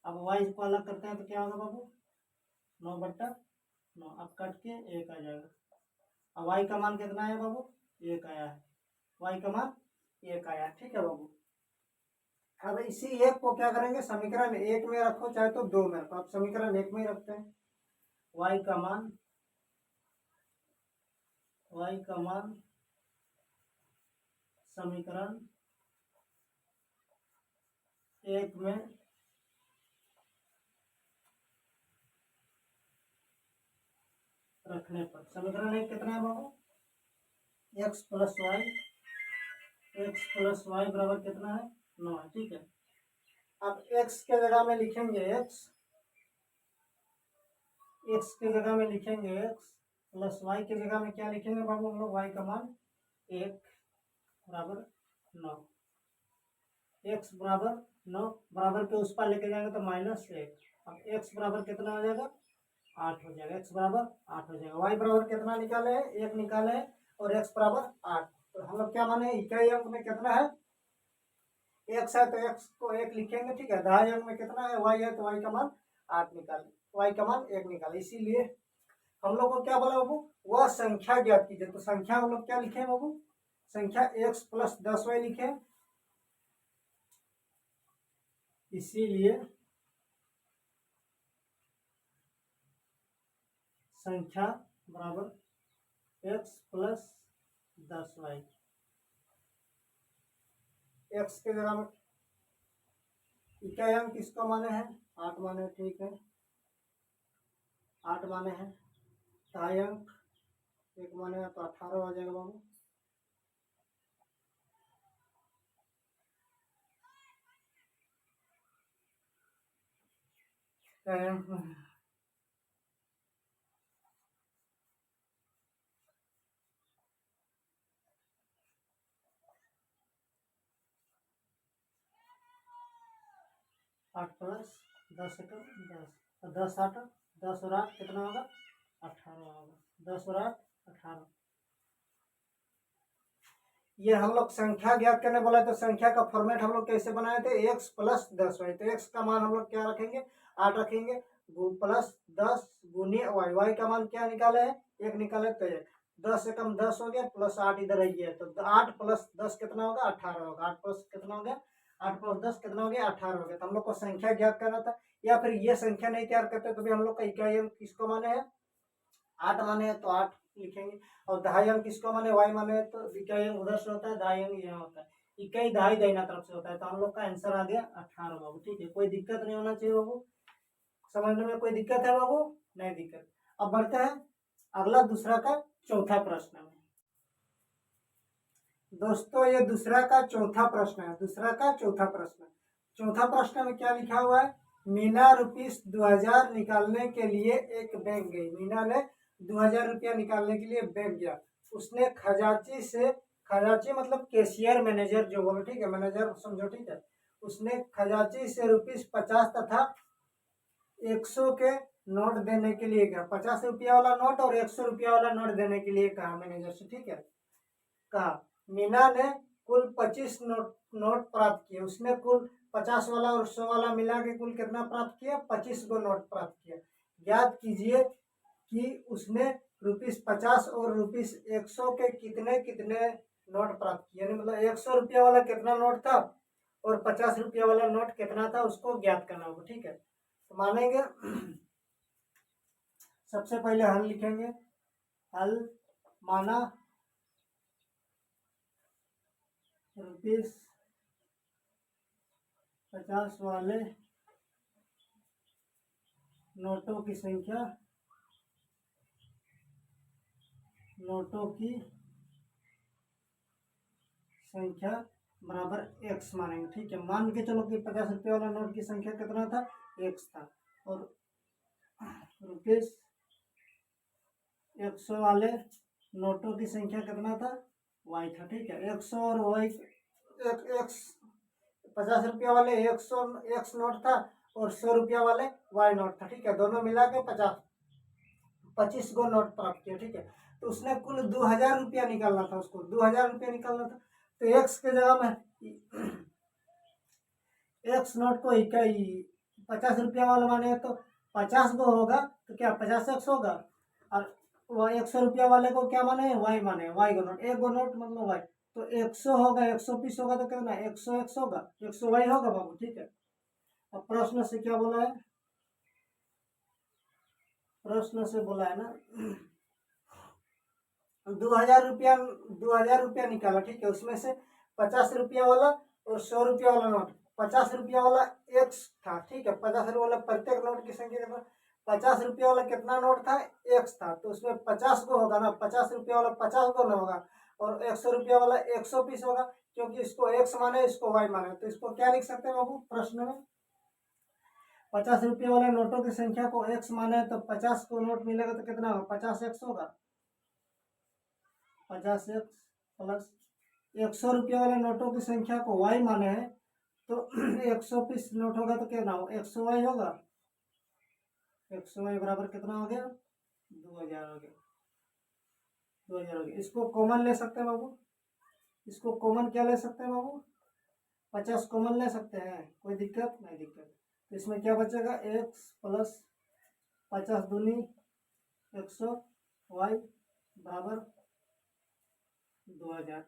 अब y को अलग करते हैं तो क्या होगा बाबू 9/9, अब कट के 1 आ जाएगा। अब y का मान कितना है बाबू 1 आया है, y का मान 1 आया। ठीक है बाबू, अब इसी 1 को क्या करेंगे समीकरण 1 में रखो चाहे तो 2 में रखो, अब समीकरण 1 में ही रखते हैं। y का मान समीकरण 1 में रखने पर समीकरण 1 कितना है बाबू x प्लस वाई बराबर कितना है 9 है। ठीक है, अब x के जगह में लिखेंगे x के जगह में लिखेंगे x प्लस वाई के जगह में क्या लिखेंगे बाबू हम लोग y का मान 1 बराबर 9, x बराबर 9 बराबर के उस पर लेके जाएंगे तो -1, अब x बराबर कितना हो जाएगा 8 हो जाएगा, x बराबर 8 हो जाएगा। y बराबर कितना निकाले हैं 1 निकाले हैं, और x बराबर 8। तो हम लोग क्या माने, इकाई अंक में कितना है, x है तो x को 1 लिखेंगे, ठीक है। दहाई अंक में कितना है, y है तो y का मान 8 निकालें, y का मान 1 निकालें। इसीलिए हम लोग को क्या बोला बाबू, वह संख्या ज्ञात कीजिए। तो संख्या हम लोग क्या लिखे बाबू, संख्या x प्लस 10y लिखे। इसीलिए संख्या बराबर x प्लस 10y। x के जगह में इकाई अंक किसका माने हैं, 8 माने, ठीक है, 8 माने हैं। दहाई अंक 1 माने तो 18 आ जाएगा बाबू। इकाई अंक 8 प्लस 10 एकम 10, और 10 8, 10 और 8 कितना होगा, 18 होगा। 10 और 8 18। ये हम लोग संख्या ज्ञात करने बोला, तो संख्या का फॉर्मेट हम लोग कैसे बनाए थे, x प्लस 10y। तो x का मान हम लोग क्या रखेंगे, 8 रखेंगे, प्लस 10 गुने y। y का मान क्या निकाले है, 1 निकाले, तो 1, 10 एकम 10 हो गया, प्लस 8 इधर ही है, तो 8 प्लस 10 कितना होगा, 18 होगा। 8 प्लस कितना हो गया, 8 प्लस 10 कितना हो गया, 18 हो गया। तो हम लोग को संख्या ज्ञात करना था, या फिर ये संख्या नहीं तैयार करते तो भी हम लोग का इकाई अंक किसको माने हैं, 8 माने हैं तो 8 लिखेंगे। और दहाई अंक किसको माने, y माने हैं, तो इकाई अंक उधर से होता है, दहाई अंक यहाँ होता है। इकाई दहाई दाहिना तरफ से होता है, तो हम लोग का आंसर आ गया 18 बाबू, ठीक है। कोई दिक्कत नहीं होना चाहिए बाबू, समझने में कोई दिक्कत है बाबू, नहीं दिक्कत। अब बढ़ते हैं अगला दूसरा का चौथा प्रश्न में। दोस्तों ये दूसरा का चौथा प्रश्न है, दूसरा का चौथा प्रश्न। चौथा प्रश्न में क्या लिखा हुआ है, मीना रुपीस 2000 निकालने के लिए एक बैंक गई। मीना ने 2000 रुपया निकालने के लिए बैंक गया। उसने खजांची से, खजांची मतलब कैशियर मैनेजर जो बोलो, ठीक है, मैनेजर समझो, ठीक है। उसने खजांची से रुपीस 50 तथा 100 के नोट देने के लिए कहा। 50 रुपया वाला नोट और 100 रुपया वाला नोट देने के लिए कहा मैनेजर से, ठीक है। कहा मीना ने कुल 25 नोट प्राप्त किए। उसने कुल 50 वाला और 100 वाला मिला के कुल कितना प्राप्त किया, 25 को नोट प्राप्त किया। ज्ञात कीजिए कि उसने ₹50 और ₹100 के कितने कितने नोट प्राप्त किए। यानी मतलब 100 रुपया वाला कितना नोट था और 50 रुपया वाला नोट कितना था, उसको ज्ञात करना होगा, ठीक है। तो मानेंगे सबसे पहले हल लिखेंगे। हल माना ₹50 वाले नोटों की संख्या, नोटों की संख्या बराबर x मानेंगे, ठीक है। मान के चलो कि 50 रुपये वाला नोट की संख्या कितना था, x था, और ₹100 वाले नोटों की संख्या कितना था, y था, ठीक है। 100 और y, x 50 रुपया वाले 100 x नोट था और 100 रुपया वाले y नोट था, ठीक है। दोनों मिला के 25 को नोट प्राप्त किया, ठीक है। तो उसने कुल 2000 रुपया निकालना था, उसको 2000 रुपया निकालना था। तो x के जगह में x नोट को इकाई 50 रुपया वाला माने तो 50 को होगा, तो क्या 50x होगा। और वह 100 रुपया वाले को क्या माने, y माने, y को नोट, एक को नोट मतलब y। तो 100 होगा, 100 पीस होगा, तो कितना 100x होगा, 100y होगा बाबू, ठीक है। अब प्रश्न से क्या बोला है, प्रश्न से बोला है ना 2000 रुपया निकाला, ठीक है। उसमें से 50 रुपया वाला और 100 रुपया वाला नोट, 50 रुपया वाला x था, ठीक है। 50 रुपया वाला प्रत्येक नोट की संख्या कितना, 50 रुपया वाला कितना नोट था, x था, तो उसमें 50 को होगा ना, 50 रुपया वाला 50 को ना होगा, और 100 रुपया वाला 100 पीस होगा, क्योंकि इसको x माने, इसको y माने। तो इसको क्या लिख सकते हैं बाबू प्रश्न में, 50 रुपये वाले नोटों की संख्या को x माने तो 50 को नोट मिलेगा तो कितना होगा, 50x होगा। 50x प्लस 100 रुपये वाले नोटों की संख्या को y माने हैं, तो 100 पीस नोट होगा तो कितना हो, 100y होगा। 100y बराबर कितना हो गया, 2000 हो गया। 2000 हो गया। इसको कॉमन ले सकते हैं बाबू, इसको कॉमन क्या ले सकते हैं बाबू, 50 कॉमन ले सकते हैं, कोई दिक्कत नहीं दिक्कत। तो इसमें क्या बचेगा, एक्स प्लस 50 दूनी 100 वाई बराबर 2000।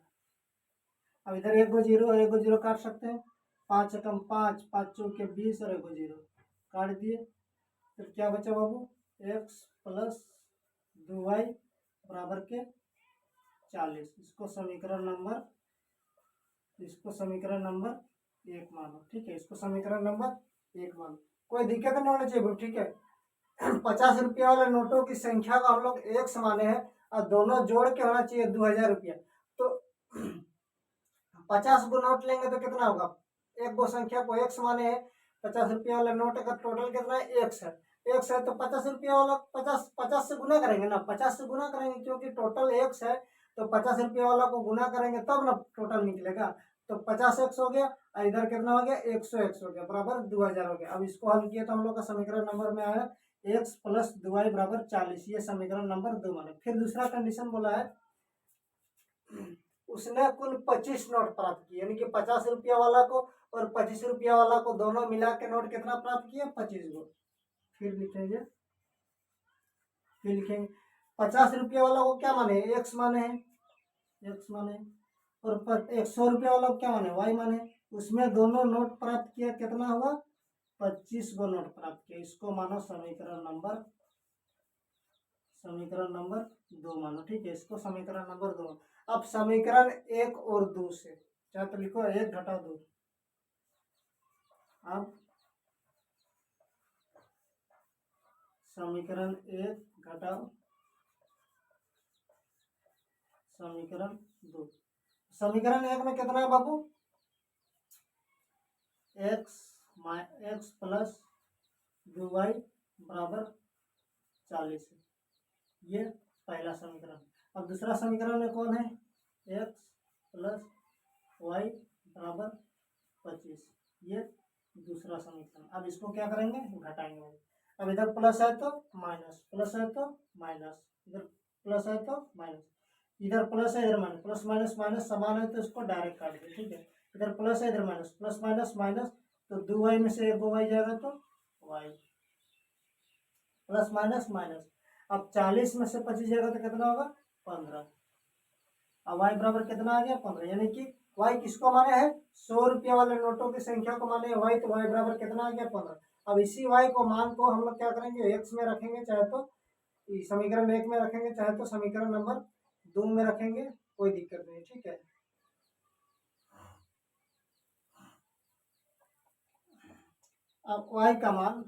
अब इधर एक गो जीरो और एक गो जीरो काट सकते हैं, 5 एकम 5, 5 चौके 20 और एक गो जीरो काट दिए। फिर क्या बचा बाबू, एक्स प्लस 2y बराबर के 40। इसको समीकरण नंबर 1 मानो, ठीक है। इसको समीकरण नंबर 1 मानो, कोई दिक्कत नहीं होनी चाहिए, ठीक है। 50 रुपया वाले नोटों की संख्या को हम लोग एक माने हैं और दोनों जोड़ के होना चाहिए 2000 रुपया। तो 50 गो नोट लेंगे तो कितना होगा, एक गो संख्या को एक माने हैं, 50 रुपया वाले नोट का टोटल कितना है, एक है तो 50 रुपया वाला 50 से गुना करेंगे ना, 50 से गुना करेंगे क्योंकि टोटल एक है, तो 50 रुपया वाला को गुना करेंगे तब ना टोटल निकलेगा। तो 50 एक्स हो गया और इधर कितना हो गया, 100 एक्स हो गया बराबर 2000 हो गया। अब इसको हल किया तो हम लोग का समीकरण नंबर में आया एक्स प्लस 2y बराबर 40, ये समीकरण नंबर 2 माने। फिर दूसरा कंडीशन बोला है, उसने कुल 25 नोट प्राप्त किए, यानी कि 50 रुपया वाला को और 25 रुपया वाला को दोनों मिला के नोट कितना प्राप्त किया, 25 गो। फिर लिखेंगे 50 रुपया वाला को क्या माने, एक्स माने हैं, एक्स माने, और 100 रुपया वाला को क्या माने, वाई माने। उसमें दोनों नोट प्राप्त किया, कितना हुआ, 25 गो नोट प्राप्त किया। इसको मानो समीकरण नंबर 2 मानो, ठीक है। इसको समीकरण नंबर 2। अब समीकरण 1 और 2 से चाहे तो लिखो 1 घटाओ 2। अब समीकरण 1 घटाओ समीकरण 2। समीकरण 1 में कितना है बाबू, एक्स प्लस 2y बराबर 40 है, ये पहला समीकरण। अब दूसरा समीकरण में कौन है, एक्स प्लस वाई बराबर 25, ये दूसरा समीकरण। अब इसको क्या करेंगे, घटाएंगे। अब इधर प्लस है तो माइनस, प्लस है तो माइनस, इधर प्लस है तो माइनस, इधर प्लस है इधर माइनस, प्लस माइनस माइनस समान है तो इसको डायरेक्ट काट दे, ठीक है। इधर प्लस है इधर माइनस, प्लस माइनस माइनस, तो 2y में से 1 y जाएगा तो y, प्लस माइनस माइनस। अब 40 में से 25 जाएगा तो कितना होगा, 15। अब y बराबर कितना आ गया, 15, यानी कि y किसको माने हैं, 100 रुपया वाले नोटों की संख्या को माने y, तो y बराबर कितना आ गया, 15। अब इसी y को मान को हम लोग क्या करेंगे, x में रखेंगे, चाहे तो समीकरण 1 में रखेंगे, चाहे तो समीकरण नंबर 2 में रखेंगे, कोई दिक्कत नहीं, ठीक है। अब y का मान,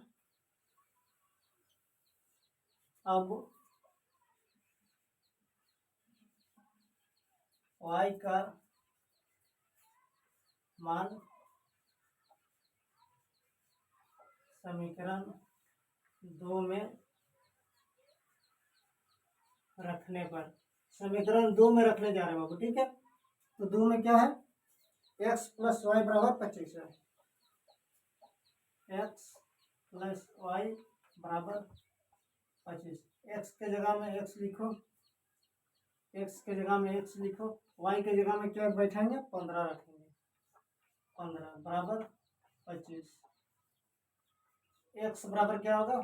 अब y का मान समीकरण 2 में रखने पर, समीकरण 2 में रखने जा रहे हैं बाबू, ठीक है। तो 2 में क्या है, x प्लस वाई बराबर 25 है, x प्लस वाई बराबर 25। x के जगह में x लिखो, x के जगह में x लिखो, y के जगह में क्या बैठाएंगे, 15 रखेंगे, 15 बराबर 25। x बराबर क्या होगा,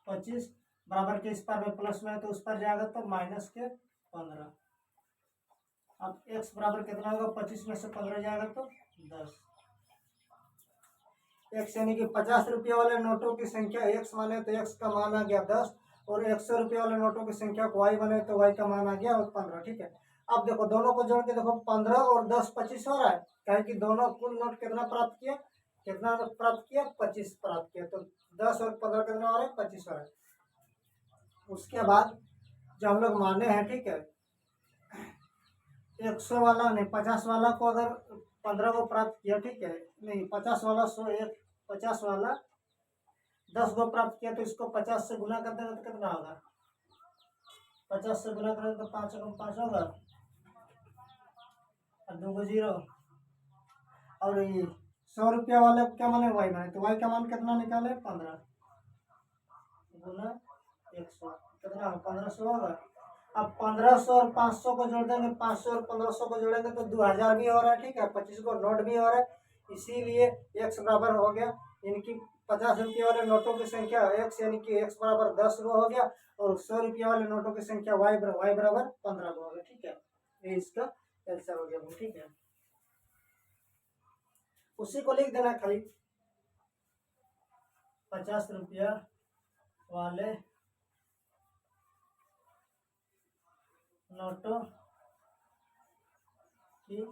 25 बराबर के इस पर में प्लस में है तो उस पर जाएगा तो माइनस के 15। अब x बराबर कितना होगा, 25 में से 15 जाएगा तो 10। x यानी कि 50 रुपये वाले नोटों की संख्या x माने तो x का मान आ गया 10, और 100 रुपये वाले नोटों की संख्या को y बने तो y का मान आ गया और 15, ठीक है। अब देखो दोनों को जोड़ के देखो, 15 और 10 25 हो रहा है, कहे कि दोनों कुल नोट कितना प्राप्त किया, 25 प्राप्त किया, तो 10 और 15 कितना हो रहा है, 25 हो रहा है। उसके बाद जो हम लोग माने हैं, ठीक है, 100 वाला नहीं, 50 वाला को अगर 15 को प्राप्त किया, ठीक है, नहीं 50 वाला 50 वाला 10 को प्राप्त किया, तो इसको 50 से गुना कर देंगे तो कितना होगा, 50 से गुना करेंगे तो 5 5 होगा और 2 को 0। और ये 100 रुपया वाले क्या माने, वाई माने, तो वाई का मान कितना निकाले, 15 गुना 100, कितना 1500 होगा। अब 1500 और 500 को जोड़ देंगे, 500 और 1500 को जोड़ेंगे तो 2000 भी हो रहा है, ठीक है। 25 को नोट भी हो रहा है, इसीलिए x बराबर हो गया, इनकी 50 रुपये वाले नोटों की संख्या x, यानी कि x बराबर 10 गो हो गया, और 100 रुपये वाले नोटों की संख्या y बराबर 15 गो हो गया, ठीक है। ये इसका आंसर हो गया, ठीक है। उसी को लिख देना खाली, 50 रुपया वाले नोटों की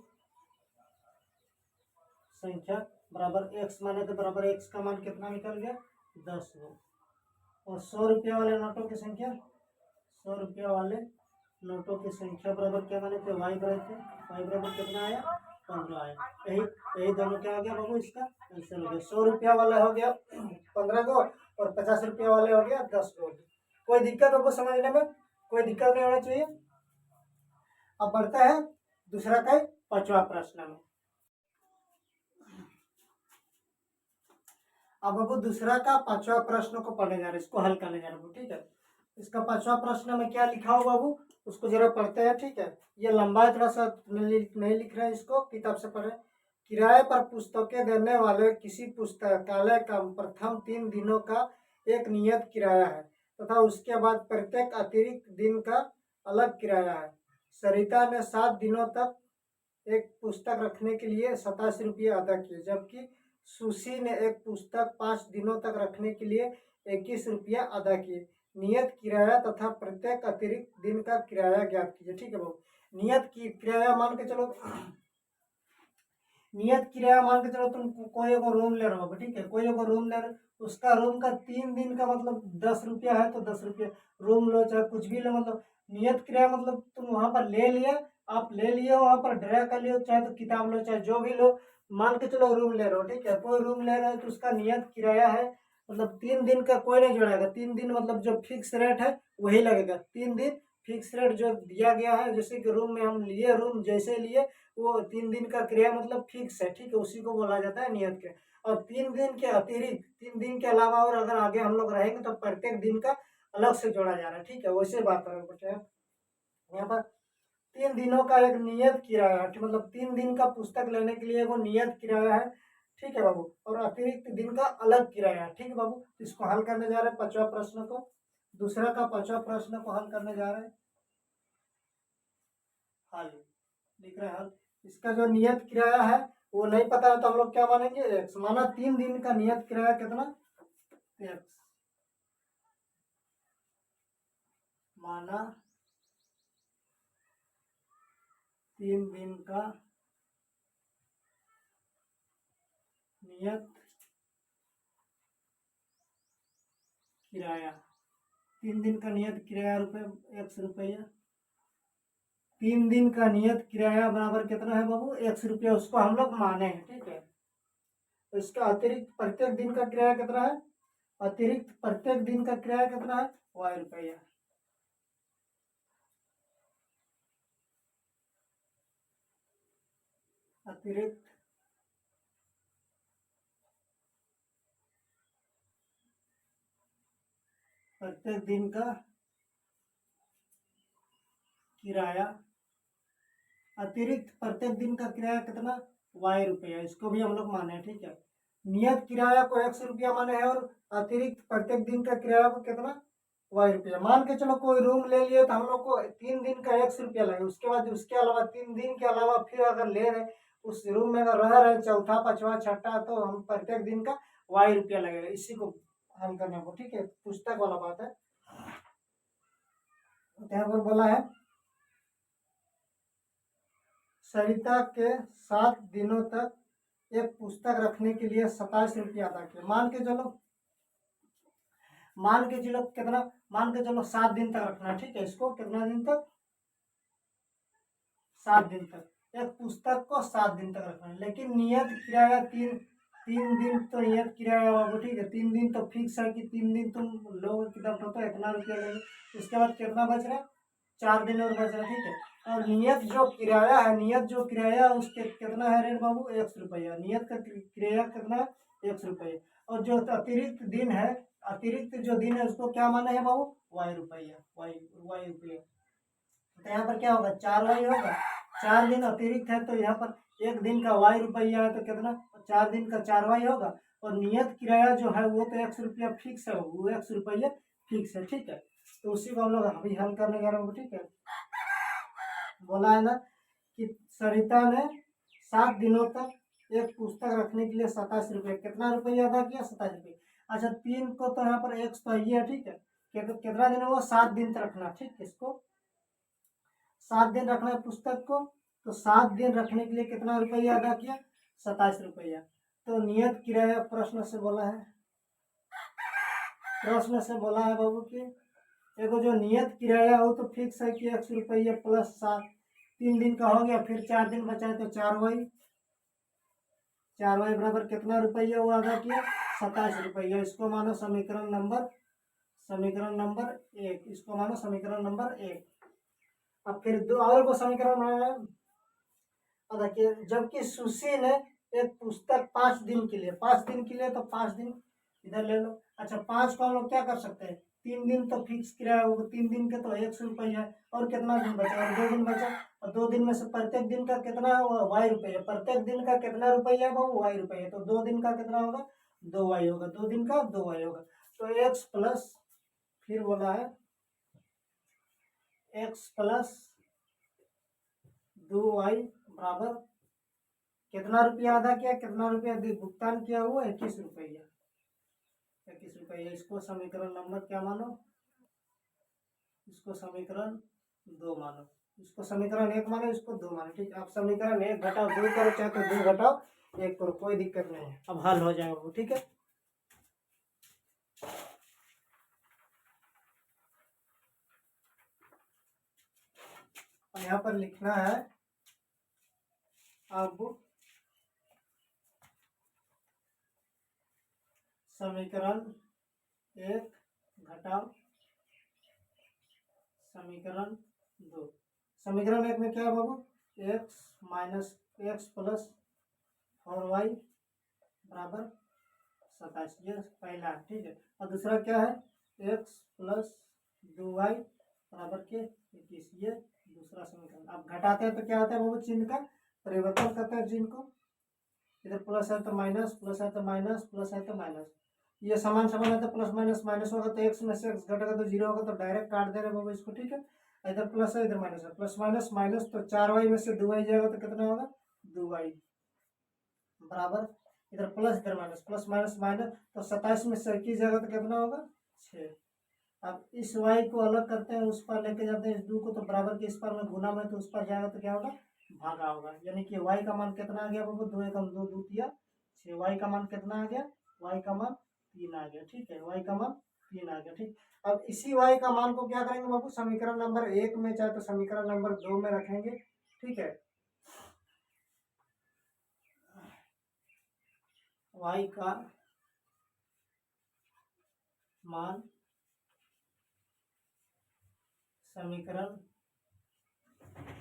संख्या बराबर x, माने तो बराबर x का मान कितना निकल गया, 10 गो। और 100 रुपया वाले नोटों की संख्या, 100 रुपया वाले नोटों की संख्या बराबर क्या माने थे, y बराबर कितना आया, 15 आया। यही दोनों क्या हो गया बाबू, इसका आंसर हो गया। 100 रुपया वाला हो गया 15 गो, और 50 रुपया वाले हो गया 10 गो। कोई दिक्कत आपको समझने में, कोई दिक्कत नहीं होना चाहिए। अब बढ़ता है दूसरा का 5वां प्रश्न में। अब बाबू दूसरा का 5वां प्रश्न को पढ़ने जा रहे हैं, इसको हल करने जा रहे हैं, ठीक है। इसका 5वां प्रश्न में क्या लिखा हो बाबू, उसको जरा पढ़ते हैं, ठीक है। ये लंबा है थोड़ा सा, नहीं लिख रहे हैं, इसको किताब से पढ़े। किराए पर पुस्तकें देने वाले किसी पुस्तकालय का प्रथम 3 दिनों का एक नियत किराया है तथा उसके बाद प्रत्येक अतिरिक्त दिन का अलग किराया है। सरिता ने 7 दिनों तक एक पुस्तक रखने के लिए 87 रुपये अदा किए, जबकि सुशी ने एक पुस्तक 5 दिनों तक रखने के लिए 21 रुपया अदा किए। नियत किराया तथा प्रत्येक अतिरिक्त दिन का किराया ज्ञात कीजिए, ठीक है बाबू। नियत की किराया मान के चलो, नियत किराया मान के चलो तुम कोई एगो रूम ले रहे हो, ठीक है। कोई एगो रूम ले रहे, उसका रूम का 3 दिन का मतलब 10 रुपया है, तो 10 रुपये रूम लो, चाहे कुछ भी लो, मतलब नियत किराया मतलब तुम वहां पर ले लिया, आप ले लिए वहां पर ड्रा कर लियो, चाहे तो किताब लो, चाहे जो भी लो, मान के चलो रूम ले रहे हो, ठीक है। कोई रूम ले रहे हो तो उसका नियत किराया है, मतलब 3 दिन का कोई नहीं जोड़ेगा, 3 दिन मतलब जो फिक्स रेट है वही लगेगा। 3 दिन फिक्स रेट जो दिया गया है, जैसे कि रूम में हम लिए, रूम जैसे लिए वो 3 दिन का किराया मतलब फिक्स है, ठीक है, उसी को बोला जाता है नियत किराया। और 3 दिन के अतिरिक्त, 3 दिन के अलावा और अगर आगे हम लोग रहेंगे तो प्रत्येक दिन का अलग से जोड़ा जा रहा है, ठीक है। वैसे बात करें बच्चे, यहाँ पर 3 दिनों का एक नियत किराया है, मतलब 3 दिन का पुस्तक लेने के लिए वो नियत किराया है, ठीक है बाबू, और अतिरिक्त दिन का अलग किराया है, ठीक है बाबू। इसको हल करने जा रहे हैं 5वां प्रश्न को, दूसरा का 5वां प्रश्न को हल करने जा रहे हैं। हल लिख रहे हैं, हल। इसका जो नियत किराया है वो नहीं पता है तो हम लोग क्या मानेंगे, एक्स। माना 3 दिन का नियत किराया कितना, एक्स। माना 3 दिन का नियत किराया, 3 दिन का नियत किराया एक्स रुपया। 3 दिन का नियत किराया बराबर कितना है बाबू, एक्स रुपया, उसको हम लोग माने हैं, ठीक है। तो इसका अतिरिक्त प्रत्येक दिन का किराया कितना है, अतिरिक्त प्रत्येक दिन का किराया कितना है, वाई रुपया। अतिरिक्त प्रत्येक दिन का किराया, अतिरिक्त प्रत्येक दिन का किराया कितना, वाई रुपया, इसको भी हम लोग माने हैं, ठीक है। नियत किराया को एक्स रुपया माने हैं, और अतिरिक्त प्रत्येक दिन का किराया को कितना, वाई रुपया। मान के चलो कोई रूम ले लिए तो हम लोग को 3 दिन का एक्स रुपया लगे, उसके बाद उसके अलावा 3 दिन के अलावा फिर अगर ले रहे उस रूम में, अगर रह रहे चौथा पांचवा छठा, तो हम प्रत्येक दिन का वाई रुपया लगेगा। इसी को हल करने को, ठीक है, पुस्तक वाला बात है। यहाँ पर बोला है सरिता के 7 दिनों तक एक पुस्तक रखने के लिए 27 रुपया अदा किए। मान के चलो कितना, मान के चलो 7 दिन तक रखना, ठीक है। इसको कितना दिन तक, 7 दिन तक एक पुस्तक को 7 दिन तक रखना है, लेकिन नियत किराया 3 दिन तो नियत किराया होगा, ठीक है। 3 दिन तो फिक्स है कि 3 दिन तुम लोग कितना होता है, इतना रुपया लेंगे। उसके बाद कितना बच रहा है, 4 दिन और बच रहा है, ठीक है। और नियत जो किराया है, नियत जो किराया उसके कितना है रेट बाबू, 1 रुपया। नियत का किराया कितना है, 1 रुपया। और जो अतिरिक्त दिन है, अतिरिक्त जो दिन है उसको क्या माना है बाबू, वाई रुपया, वाई रुपया। तो यहाँ पर क्या होगा 4y होगा। 4 दिन अतिरिक्त है तो यहाँ पर 1 दिन का y रुपया है तो कितना 4 दिन का 4y होगा। और नियत किराया जो है वो तो 100 रुपया फिक्स है, वो 100 रुपया फिक्स है। ठीक है, तो उसी को हम लोग अभी हल करने जा रहे हैं। ठीक है, बोला है ना कि सरिता ने 7 दिनों तक एक पुस्तक रखने के लिए 27 रुपये, कितना रुपया अदा किया 27 रुपये। अच्छा 3 को तो यहाँ पर एक तो ये है। ठीक है, कितना दिन है वो 7 दिन तक रखना। ठीक है, इसको 7 दिन रखना है पुस्तक को, तो 7 दिन रखने के लिए कितना रुपया अदा किया 27 रुपया। तो नियत किराया प्रश्न से बोला है, प्रश्न से बोला है बाबू की देखो जो नियत किराया हो तो फिक्स है कि 100 रुपया प्लस 7, 3 दिन का हो गया, फिर 4 दिन बचा है तो 4y, 4y बराबर कितना रुपया वो अदा किया 27 रुपया। इसको मानो समीकरण नंबर 1, इसको मानो समीकरण नंबर 1। अब फिर दो और को समीकरण बनाना। अब देखिए जबकि सुशी ने एक पुस्तक 5 दिन के लिए, 5 दिन के लिए तो 5 दिन इधर ले लो। अच्छा 5 को हम लोग क्या कर सकते हैं, 3 दिन तो फिक्स किराया होगा, 3 दिन के तो 100 रुपया है। और कितना दिन बचा, और 2 दिन बचा, और 2 दिन में से प्रत्येक दिन का कितना y रुपया, प्रत्येक दिन का कितना रुपया है वो y रुपया, तो 2 दिन का कितना होगा 2y होगा, 2 दिन का 2y होगा। तो x प्लस, फिर बोला है x प्लस 2y बराबर कितना रुपया अदा किया, कितना रुपया भुगतान किया हुआ 21 रुपया, 21 रुपया। इसको समीकरण नंबर क्या मानो, इसको समीकरण 2 मानो, इसको समीकरण 1 मानो, इसको 2 मानो। ठीक है, अब समीकरण 1 घटाओ 2 करो, चाहे तो 2 घटाओ 1 करो, कोई दिक्कत नहीं है, अब हल हो जाएगा वो। ठीक है, और यहाँ पर लिखना है अब समीकरण 1 घटाओ समीकरण 2। समीकरण 1 में क्या है बाबू, x minus x plus 4y बराबर 27, ये पहला है। ठीक है, और दूसरा क्या है x प्लस 2y बराबर के 21, ये दूसरा समीकरण। अब घटाते हैं तो क्या होता है बाबू, चिन्ह का परिवर्तन करते हैं चिन्ह को, इधर प्लस है तो माइनस, प्लस है तो माइनस, प्लस है तो माइनस, ये समान समान है तो प्लस माइनस माइनस होगा, तो x में से x घटेगा तो 0 होगा, तो डायरेक्ट काट दे रहे बाबू इसको। ठीक है, इधर प्लस है इधर माइनस है, प्लस माइनस माइनस, तो 4y में से 2y जाएगा तो कितना होगा 2y बराबर, इधर प्लस इधर माइनस, प्लस माइनस माइनस, तो 27 में से 21 जाएगा तो कितना होगा 6। अब इस y को अलग करते हैं, उस पर लेके जाते हैं इस 2 को, तो बराबर के इस पर में गुना में, तो उस पर जाएगा तो क्या होगा भागा होगा, यानी कि y का मान कितना आ गया बाबू 2 एकम 2 2 तिया 6, y का मान कितना आ गया, y का मान 3 आ गया। ठीक है, y का मान 3 आ गया। ठीक, अब इसी y का मान को क्या करेंगे बाबू, समीकरण नंबर 1 में चाहे तो समीकरण नंबर 2 में रखेंगे। ठीक है, y का मान समीकरण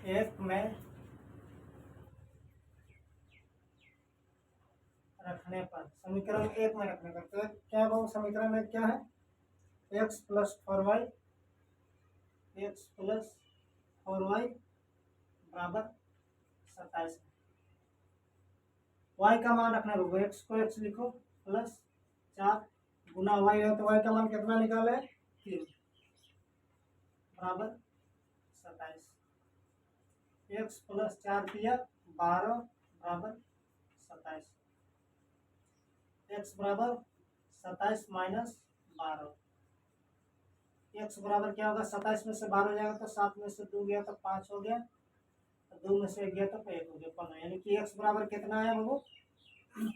1 में रखने पर, समीकरण 1 में रखने पर तो क्या है समीकरण में क्या है, x plus 4y, x plus 4y बराबर 27, y का मान रखना है, x को x लिखो प्लस 4 गुना y है, तो y का मान कितना निकाले 3 बराबर 27, x प्लस 4 दिया 12 बराबर 27, x बराबर 27 माइनस 12, x बराबर क्या होगा 27 में से 12 जाएगा तो 7 में से 2 गया तो 5 हो गया, 2 में से 1 गया तो 1 हो गया 15, यानी कि x बराबर कितना है बाबू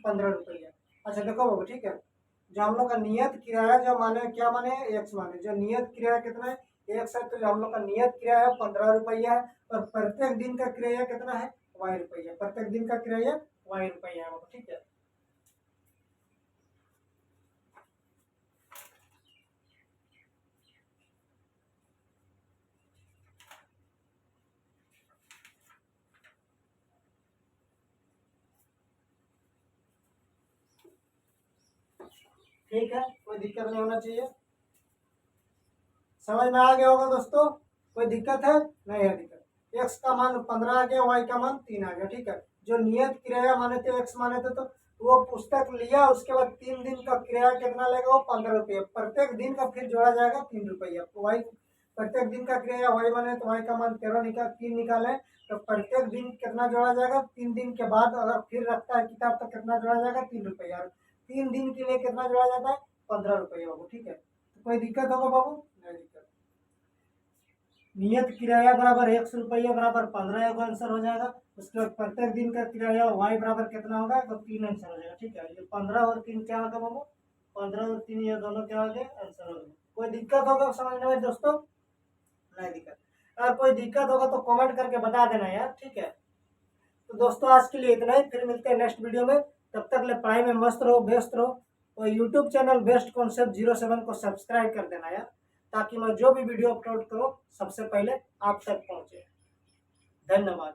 15 रुपया। अच्छा देखो बाबू, ठीक है, जो हम लोग का नियत किराया जो माने क्या माने x माने, जो नियत किराया कितना है x है, तो जो हम लोग का नियत किराया 15 रुपया है, और प्रत्येक दिन का किराया कितना है y रुपया, प्रत्येक दिन का किराया y रुपया है। ठीक है, ठीक है, कोई दिक्कत नहीं होना चाहिए, समझ में आ गया होगा दोस्तों। कोई दिक्कत है? नहीं है दिक्कत। एक्स का मान 15 आ गया, वाई का मान 3 आ गया, ठीक है। जो नियत किराया माने थे एक्स माने थे, तो वो पुस्तक लिया, उसके बाद 3 दिन का किराया कितना लेगा? वो 15 रुपये। प्रत्येक दिन का फिर जोड़ा जाएगा 3 रुपया। तो वाई प्रत्येक दिन का किराया वाई माने तो वाई का मान 3 निकाले, तो प्रत्येक दिन कितना जोड़ा जाएगा? 3 दिन के बाद अगर फिर रखता है किताब तो कितना जोड़ा जाएगा? 3 रुपया। 3 दिन के लिए कितना जोड़ा जाता है? 15 रुपये बाबू, ठीक है। तो कोई दिक्कत होगा बाबू? नहीं दिक्कत। नियत किराया बराबर 100 रुपया बराबर 15 का आंसर हो जाएगा। उसके बाद प्रत्येक दिन का किराया वाई बराबर कितना होगा? तो 3 आंसर हो जाएगा, ठीक है। ये 15 और 3 क्या होगा बाबू? 15 और 3 ये दोनों क्या हो गए? आंसर हो गए। कोई दिक्कत होगा समझने में दोस्तों? नहीं दिक्कत। अगर कोई दिक्कत होगा तो कमेंट करके बता देना यार, ठीक है। तो दोस्तों आज के लिए इतना ही, फिर मिलते हैं नेक्स्ट वीडियो में। तब तक ले पढ़ाई में मस्त रहो, व्यस्त रहो। और यूट्यूब चैनल बेस्ट कॉन्सेप्ट 07 को सब्सक्राइब कर देना यार, ताकि मैं जो भी वीडियो अपलोड करूँ सबसे पहले आप तक पहुँचे। धन्यवाद।